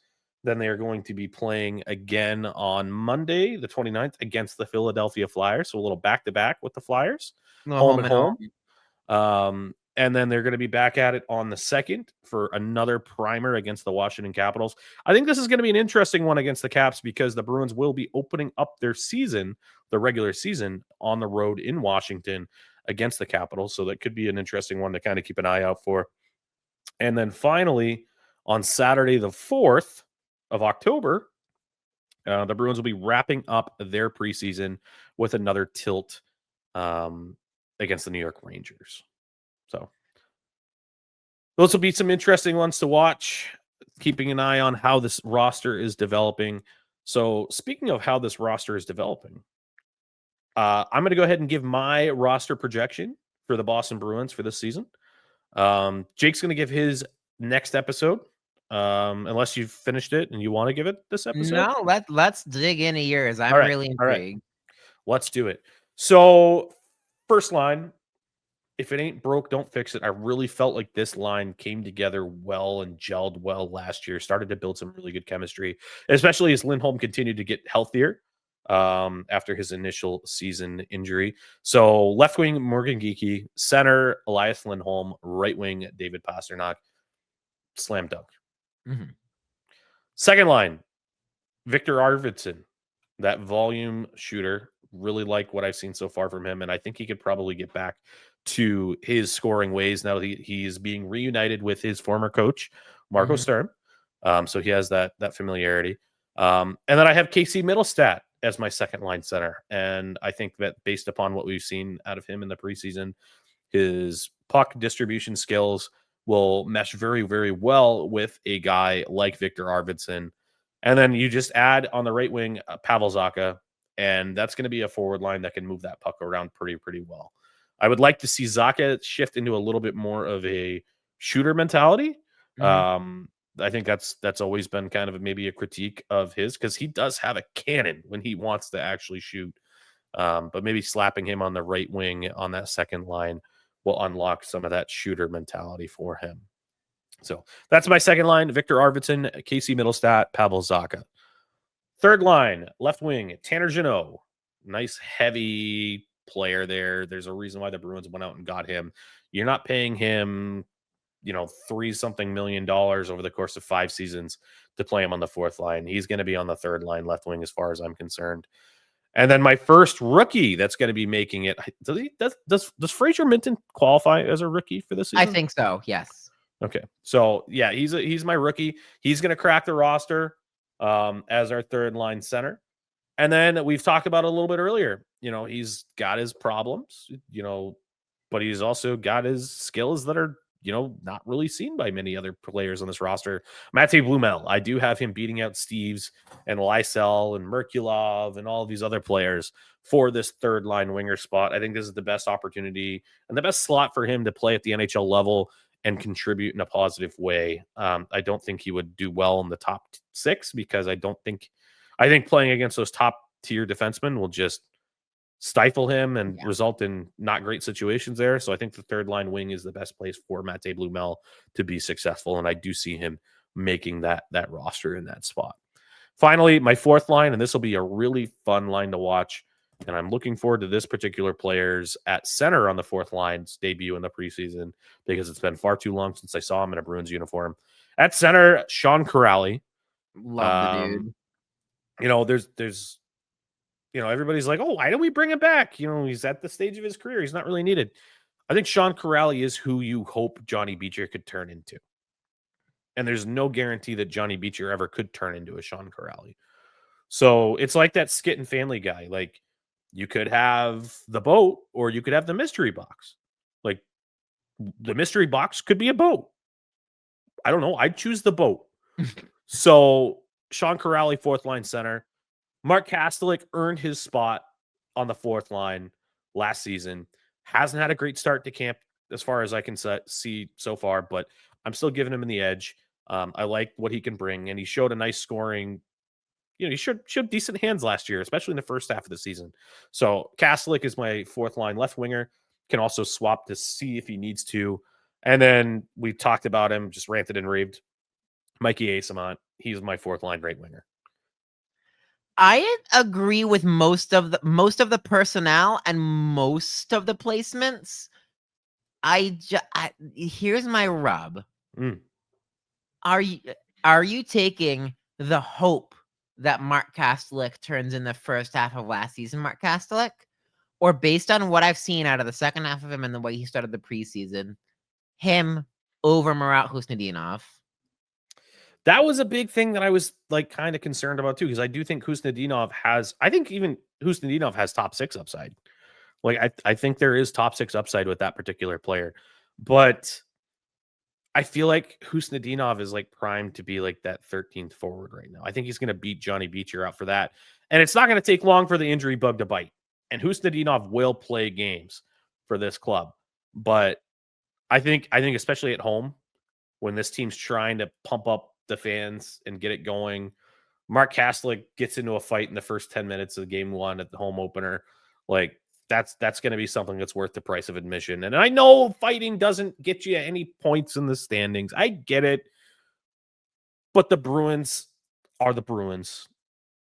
Then they are going to be playing again on Monday, the 29th, against the Philadelphia Flyers. So a little back-to-back with the Flyers, home and home. And then they're going to be back at it on the 2nd for another primer against the Washington Capitals. I think this is going to be an interesting one against the Caps because the Bruins will be opening up their season, the regular season, on the road in Washington against the Capitals. So that could be an interesting one to kind of keep an eye out for. And then finally, on Saturday, the 4th of October, the Bruins will be wrapping up their preseason with another tilt against the New York Rangers. So those will be some interesting ones to watch, keeping an eye on how this roster is developing. So speaking of how this roster is developing, I'm going to go ahead and give my roster projection for the Boston Bruins for this season. Jake's going to give his next episode. Unless you've finished it and you want to give it this episode. No, let's dig into yours. I'm really intrigued. Right. Let's do it. So, first line, if it ain't broke, don't fix it. I really felt like this line came together well and gelled well last year, started to build some really good chemistry, especially as Lindholm continued to get healthier after his initial season injury. So, left wing, Morgan Geekie, center, Elias Lindholm, right wing, David Pastrnak, slam dunk. Mm-hmm. Second line, Victor Arvidsson, that volume shooter. Really like what I've seen so far from him, and I think he could probably get back to his scoring ways now that he is being reunited with his former coach, Marco Sturm. So he has that familiarity. And then I have Casey Middlestat as my second line center, and I think that based upon what we've seen out of him in the preseason, his puck distribution skills will mesh very, very well with a guy like Victor Arvidsson. And then you just add on the right wing Pavel Zacha, and that's going to be a forward line that can move that puck around pretty, pretty well. I would like to see Zacha shift into a little bit more of a shooter mentality. I think that's always been kind of maybe a critique of his because he does have a cannon when he wants to actually shoot. But maybe slapping him on the right wing on that second line will unlock some of that shooter mentality for him. So that's my second line: Victor Arvidsson, Casey Middlestat, Pavel Zacha. Third line, left wing, Tanner Jeannot. Nice, heavy player there. There's a reason why the Bruins went out and got him. You're not paying him, $3-something million over the course of 5 seasons to play him on the fourth line. He's going to be on the third line, left wing, as far as I'm concerned. And then my first rookie that's going to be making it. Does Fraser Minton qualify as a rookie for this season? I think so. Yes. Okay. So yeah, he's my rookie. He's going to crack the roster as our third line center. And then we've talked about it a little bit earlier. He's got his problems, but he's also got his skills that are, not really seen by many other players on this roster. Matvei Blumel, I do have him beating out Steves and Lysell and Merkulov and all of these other players for this third line winger spot. I think this is the best opportunity and the best slot for him to play at the NHL level and contribute in a positive way. I don't think he would do well in the top 6 because I think playing against those top tier defensemen will just stifle him and result in not great situations there. So I think the third line wing is the best place for Matvei Blumel to be successful. And I do see him making that roster in that spot. Finally, my fourth line, and this will be a really fun line to watch. And I'm looking forward to this particular player's at center on the fourth line's debut in the preseason because it's been far too long since I saw him in a Bruins uniform. At center, Sean Kuraly. Love the dude. There's everybody's like, oh, why don't we bring him back? He's at the stage of his career. He's not really needed. I think Sean Kuraly is who you hope Johnny Beecher could turn into. And there's no guarantee that Johnny Beecher ever could turn into a Sean Kuraly. So it's like that skit in Family Guy. Like, you could have the boat or you could have the mystery box. Like, the mystery box could be a boat. I don't know. I'd choose the boat. So Sean Corrali, fourth line center. Mark Kastelik earned his spot on the fourth line last season. Hasn't had a great start to camp as far as I can see so far, but I'm still giving him the edge. I like what he can bring, and he showed a nice scoring. He showed decent hands last year, especially in the first half of the season. So Kastelik is my fourth line left winger. Can also swap to see if he needs to. And then we talked about him, just ranted and raved. Mikey Asamont. He's my fourth line right winger. I agree with most of the personnel and most of the placements. Here's my rub. Are you taking the hope that Mark Kastelik turns in the first half of last season, Mark Kastelik? Or based on what I've seen out of the second half of him and the way he started the preseason, him over Marat Khusnutdinov? That was a big thing that I was like kind of concerned about too, because I do think Khusnutdinov has, I think even Khusnutdinov has top 6 upside. Like I think there is top 6 upside with that particular player, but I feel like Khusnutdinov is like primed to be like that 13th forward right now. I think he's going to beat Johnny Beecher out for that, and it's not going to take long for the injury bug to bite. And Khusnutdinov will play games for this club, but I think especially at home when this team's trying to pump up the fans and get it going. Mark Kastelik gets into a fight in the first 10 minutes of game 1 at the home opener. Like that's going to be something that's worth the price of admission. And I know fighting doesn't get you any points in the standings. I get it. But the Bruins are the Bruins.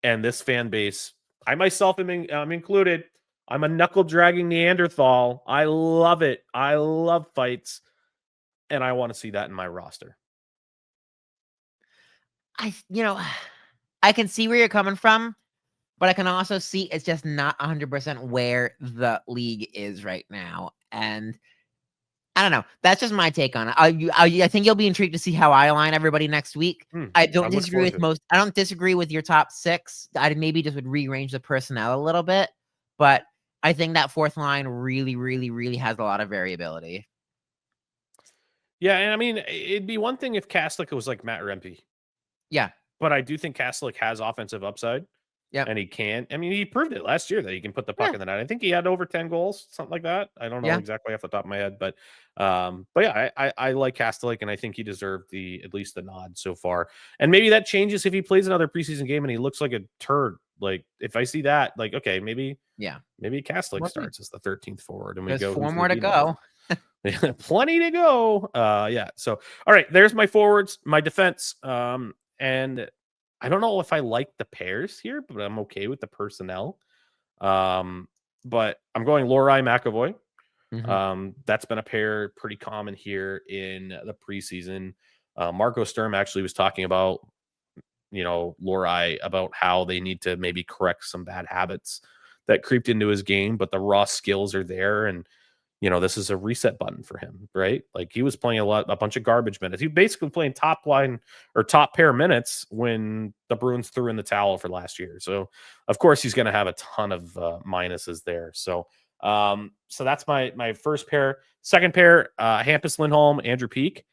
And this fan base, I myself am included. I'm a knuckle dragging Neanderthal. I love it. I love fights. And I want to see that in my roster. I can see where you're coming from, but I can also see it's just not 100% where the league is right now. And I don't know. That's just my take on it. I think you'll be intrigued to see how I align everybody next week. I don't disagree with I don't disagree with your top 6. I maybe just would rearrange the personnel a little bit, but I think that fourth line really, really, really has a lot of variability. Yeah, and I mean, it'd be one thing if Kastelik was like Matt Rempe. Yeah. But I do think Kastelik has offensive upside. Yeah. And he can. I mean, he proved it last year that he can put the puck in the net. I think he had over 10 goals, something like that. I don't know exactly off the top of my head, but yeah, I like Kastelik, and I think he deserved at least the nod so far. And maybe that changes if he plays another preseason game and he looks like a turd. Like if I see that, like, okay, maybe Kastelik starts as the 13th forward, and we go 4 more to go. Plenty to go. Yeah. So, all right, there's my forwards, my defense. And I don't know if I like the pairs here, but I'm okay with the personnel. But I'm going Lohrei McAvoy. That's been a pair pretty common here in the preseason. Marco Sturm actually was talking about, Lohrei, about how they need to maybe correct some bad habits that creeped into his game, but the raw skills are there. And this is a reset button for him, right? Like he was playing a bunch of garbage minutes. He basically playing top line or top pair minutes when the Bruins threw in the towel for last year. So of course he's going to have a ton of minuses there. So that's my first pair. Second pair, Hampus Lindholm, Andrew Peeke.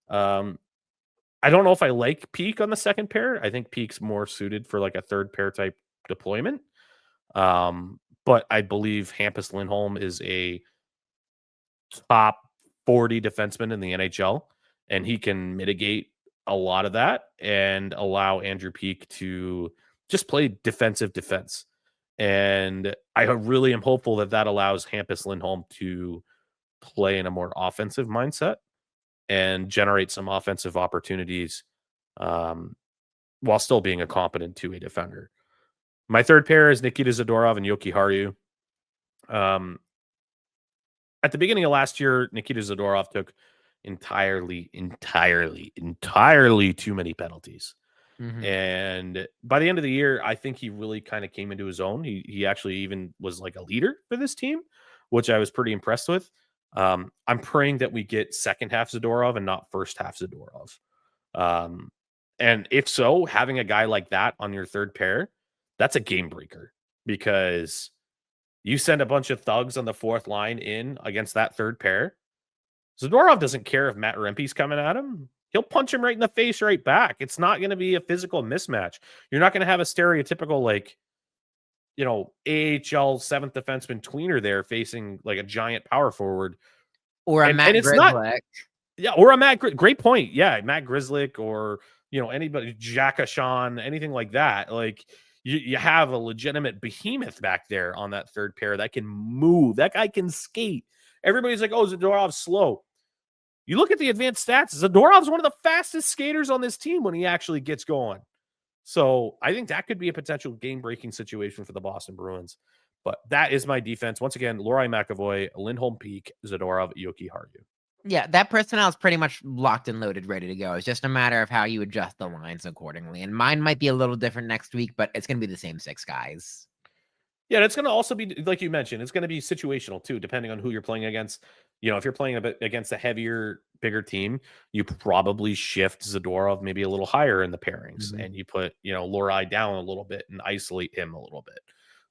I don't know if I like Peeke on the second pair. I think Peake's more suited for like a third pair type deployment. But I believe Hampus Lindholm is a top 40 defenseman in the NHL, and he can mitigate a lot of that and allow Andrew Peeke to just play defensive defense. And I really am hopeful that allows Hampus Lindholm to play in a more offensive mindset and generate some offensive opportunities while still being a competent two-way defender. My third pair is Nikita Zadorov and Yoki Haru. At the beginning of last year, Nikita Zadorov took entirely too many penalties. And by the end of the year, I think he really kind of came into his own. He actually even was like a leader for this team, which I was pretty impressed with. I'm praying that we get second half Zadorov and not first half Zadorov. And if so, having a guy like that on your third pair, that's a game breaker, because you send a bunch of thugs on the fourth line in against that third pair. Zadorov doesn't care if Matt Rempe's coming at him. he'll punch him right in the face right back. It's not going to be a physical mismatch. You're not going to have a stereotypical, like, AHL seventh defenseman tweener there facing like a giant power forward. Or a Matt it's not, Grzelcyk. yeah, or a great point. Yeah, Matt Grzelcyk or, anybody, Jack Sean, anything like that. Like, you have a legitimate behemoth back there on that third pair that can move. That guy can skate. Everybody's like, oh, Zadorov's slow. You look at the advanced stats, Zadorov's one of the fastest skaters on this team when he actually gets going. So I think that could be a potential game-breaking situation for the Boston Bruins. But that is my defense. Once again, Lauri McAvoy, Lindholm Peak, Zadorov, Jokiharju. Yeah, that personnel is pretty much locked and loaded, ready to go. It's just a matter of how you adjust the lines accordingly. And mine might be a little different next week, but it's going to be the same 6 guys. Yeah, it's going to also be, like you mentioned, it's going to be situational too, depending on who you're playing against. If you're playing against a heavier, bigger team, you probably shift Zadorov maybe a little higher in the pairings, and you put, Lauri down a little bit and isolate him a little bit.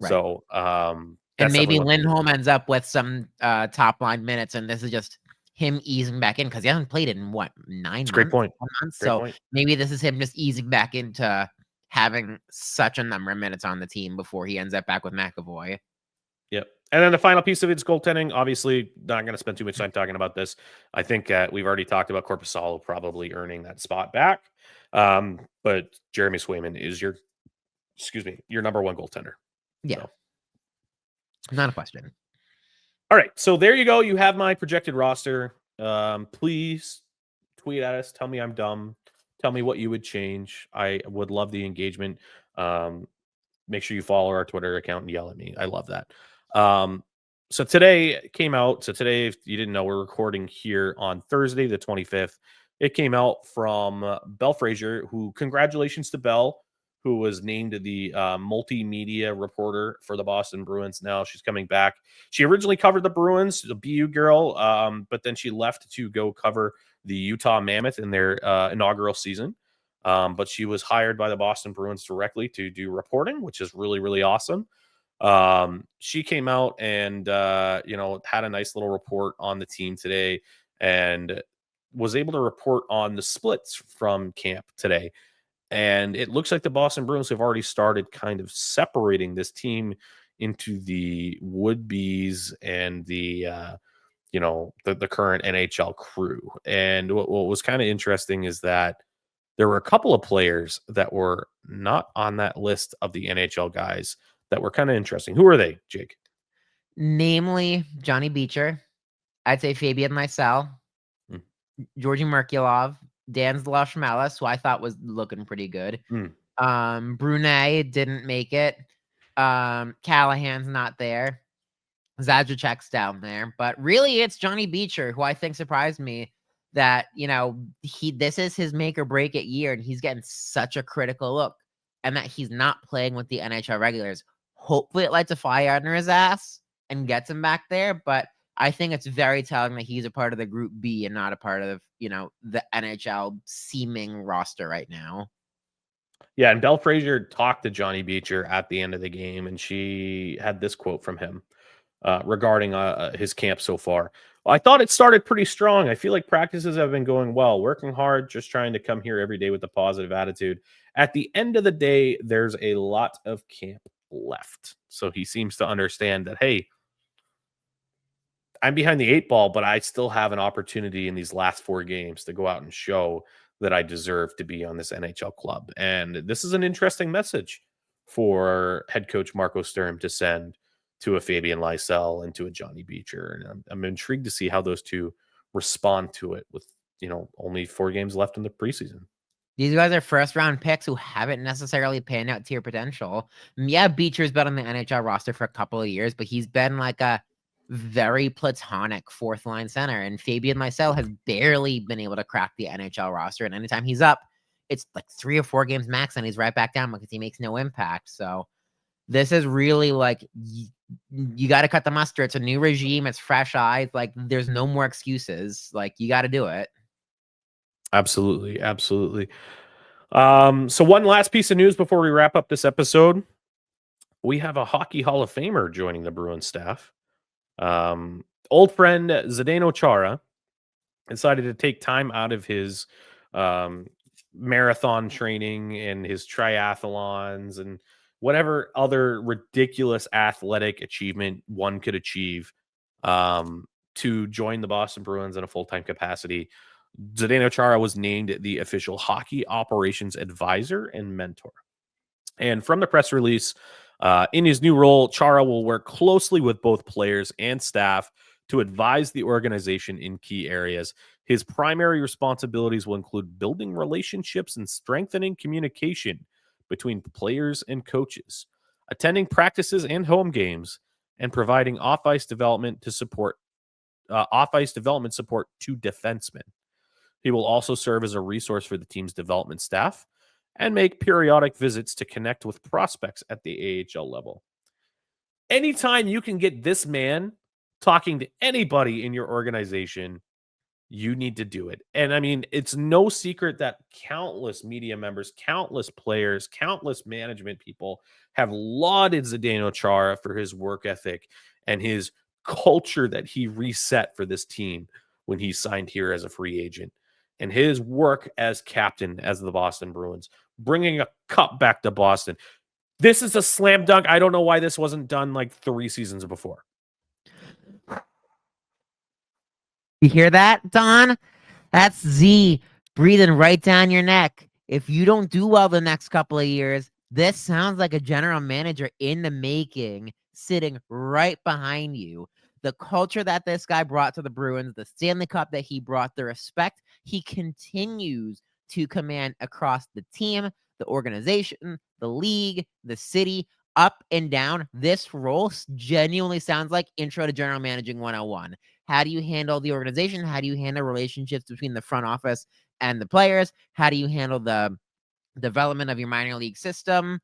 Right. So, and maybe Lindholm ends up with some top line minutes, and this is just him easing back in because he hasn't played in 9 months. Great point. Maybe this is him just easing back into having such a number of minutes on the team before he ends up back with McAvoy. Yep. And then the final piece of it's goaltending. Obviously, not going to spend too much time talking about this. I think we've already talked about Korpisalo probably earning that spot back. But Jeremy Swayman is your number one goaltender. Yeah. So. Not a question. All right, so there you go. You have my projected roster. Please tweet at us. Tell me I'm dumb. Tell me what you would change. I would love the engagement. Make sure you follow our Twitter account and yell at me. I love that. So today came out. So today, if you didn't know, we're recording here on Thursday, the 25th. It came out from Belle Frazier, who, congratulations to Belle, who was named the multimedia reporter for the Boston Bruins. Now she's coming back. She originally covered the Bruins, the BU girl, but then she left to go cover the Utah Mammoth in their inaugural season. But she was hired by the Boston Bruins directly to do reporting, which is really, really awesome. She came out and, had a nice little report on the team today and was able to report on the splits from camp today. And it looks like the Boston Bruins have already started kind of separating this team into the would-be's and the current NHL crew. And what was kind of interesting is that there were a couple of players that were not on that list of the NHL guys that were kind of interesting. Who are they, Jake? Namely, Johnny Beecher. I'd say Fabian Lysell, Georgi Merkulov, Dan Zlashmelis, who I thought was looking pretty good. Brunet didn't make it. Callahan's not there. Zajaczek's down there. But really, it's Johnny Beecher, who I think surprised me that, this is his make or break it year, and he's getting such a critical look, and that he's not playing with the NHL regulars. Hopefully it lights a fire under his ass and gets him back there, but I think it's very telling that he's a part of the Group B and not a part of, the NHL seeming roster right now. Yeah, and Belle Frazier talked to Johnny Beecher at the end of the game, and she had this quote from him regarding his camp so far. Well, I thought it started pretty strong. I feel like practices have been going well, working hard, just trying to come here every day with a positive attitude. At the end of the day, there's a lot of camp left. So he seems to understand that, hey, I'm behind the 8 ball, but I still have an opportunity in these last 4 games to go out and show that I deserve to be on this NHL club. And this is an interesting message for head coach Marco Sturm to send to a Fabian Lysell and to a Johnny Beecher. And I'm intrigued to see how those two respond to it with, only 4 games left in the preseason. These guys are first-round picks who haven't necessarily panned out to your potential. Yeah, Beecher's been on the NHL roster for a couple of years, but he's been like a very platonic fourth-line center, and Fabian Lysell has barely been able to crack the NHL roster, and anytime he's up, it's like 3 or 4 games max, and he's right back down because he makes no impact. So this is really like, you got to cut the mustard. It's a new regime. It's fresh eyes. Like, there's no more excuses. Like, you got to do it. Absolutely. Absolutely. So one last piece of news before we wrap up this episode. We have a Hockey Hall of Famer joining the Bruins staff. Old friend Zdeno Chara decided to take time out of his um, marathon training and his triathlons and whatever other ridiculous athletic achievement one could achieve, to join the Boston Bruins in a full-time capacity. Zdeno Chara was named the official hockey operations advisor and mentor. And from the press release, in his new role, Chara will work closely with both players and staff to advise the organization in key areas. His primary responsibilities will include building relationships and strengthening communication between players and coaches, attending practices and home games, and providing off ice development support to defensemen. He will also serve as a resource for the team's development staff and make periodic visits to connect with prospects at the AHL level. Anytime you can get this man talking to anybody in your organization, you need to do it. And I mean, it's no secret that countless media members, countless players, countless management people have lauded Zdeno Chara for his work ethic and his culture that he reset for this team when he signed here as a free agent, and his work as captain as the Boston Bruins, bringing a cup back to Boston. This is a slam dunk. I don't know why this wasn't done like 3 seasons before. You hear that, Don? That's Z breathing right down your neck. If you don't do well the next couple of years, this sounds like a general manager in the making, sitting right behind you. The culture that this guy brought to the Bruins, the Stanley Cup that he brought, the respect he continues to command across the team, the organization, the league, the city, up and down. This role genuinely sounds like Intro to General Managing 101. How do you handle the organization? How do you handle relationships between the front office and the players? How do you handle the development of your minor league system?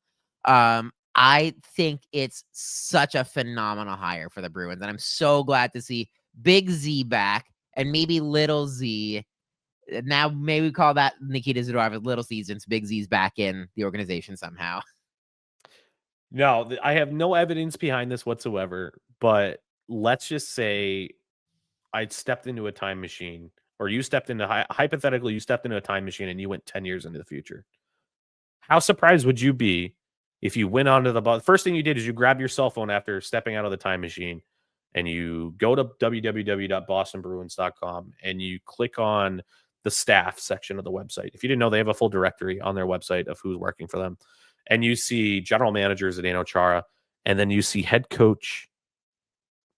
I think it's such a phenomenal hire for the Bruins, and I'm so glad to see Big Z back and maybe Little Z. Now, maybe we call that Nikita Zadorov Little Z since Big Z's back in the organization somehow. No, I have no evidence behind this whatsoever, but let's just say I'd stepped into a time machine, or you stepped into, hypothetically, you stepped into a time machine and you went 10 years into the future. How surprised would you be if you went onto the bus? First thing you did is you grab your cell phone after stepping out of the time machine and you go to www.bostonbruins.com and you click on the staff section of the website. If you didn't know, they have a full directory on their website of who's working for them. And you see general manager Zdeno Chara, and then you see head coach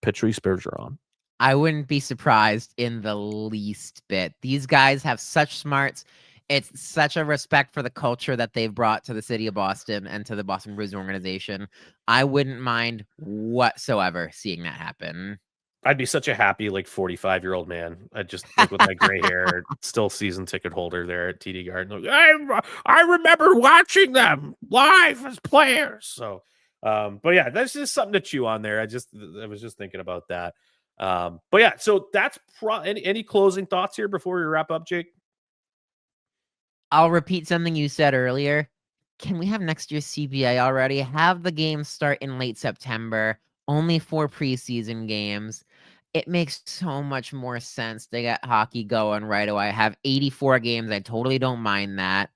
Patrice Bergeron. I wouldn't be surprised in the least bit. These guys have such smarts. It's such a respect for the culture that they've brought to the city of Boston and to the Boston Bruins organization. I wouldn't mind whatsoever seeing that happen. I'd be such a happy, 45-year-old man. I just, with my gray hair, still season ticket holder there at TD Garden. I remember watching them live as players. So, but yeah, that's just something to chew on there. I was just thinking about that. But yeah, so that's any closing thoughts here before we wrap up, Jake? I'll repeat something you said earlier. Can we have next year's CBA already? Have the games start in late September, only 4 preseason games. It makes so much more sense to get hockey going right away. Have 84 games. I totally don't mind that.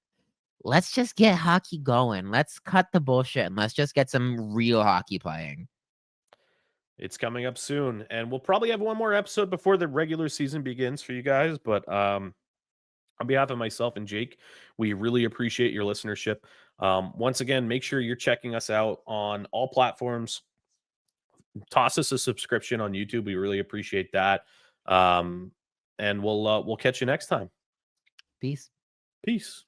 Let's just get hockey going. Let's cut the bullshit and let's just get some real hockey playing. It's coming up soon, and we'll probably have one more episode before the regular season begins for you guys. But on behalf of myself and Jake, we really appreciate your listenership. Once again, make sure you're checking us out on all platforms. Toss us a subscription on YouTube. We really appreciate that. And we'll catch you next time. Peace. Peace.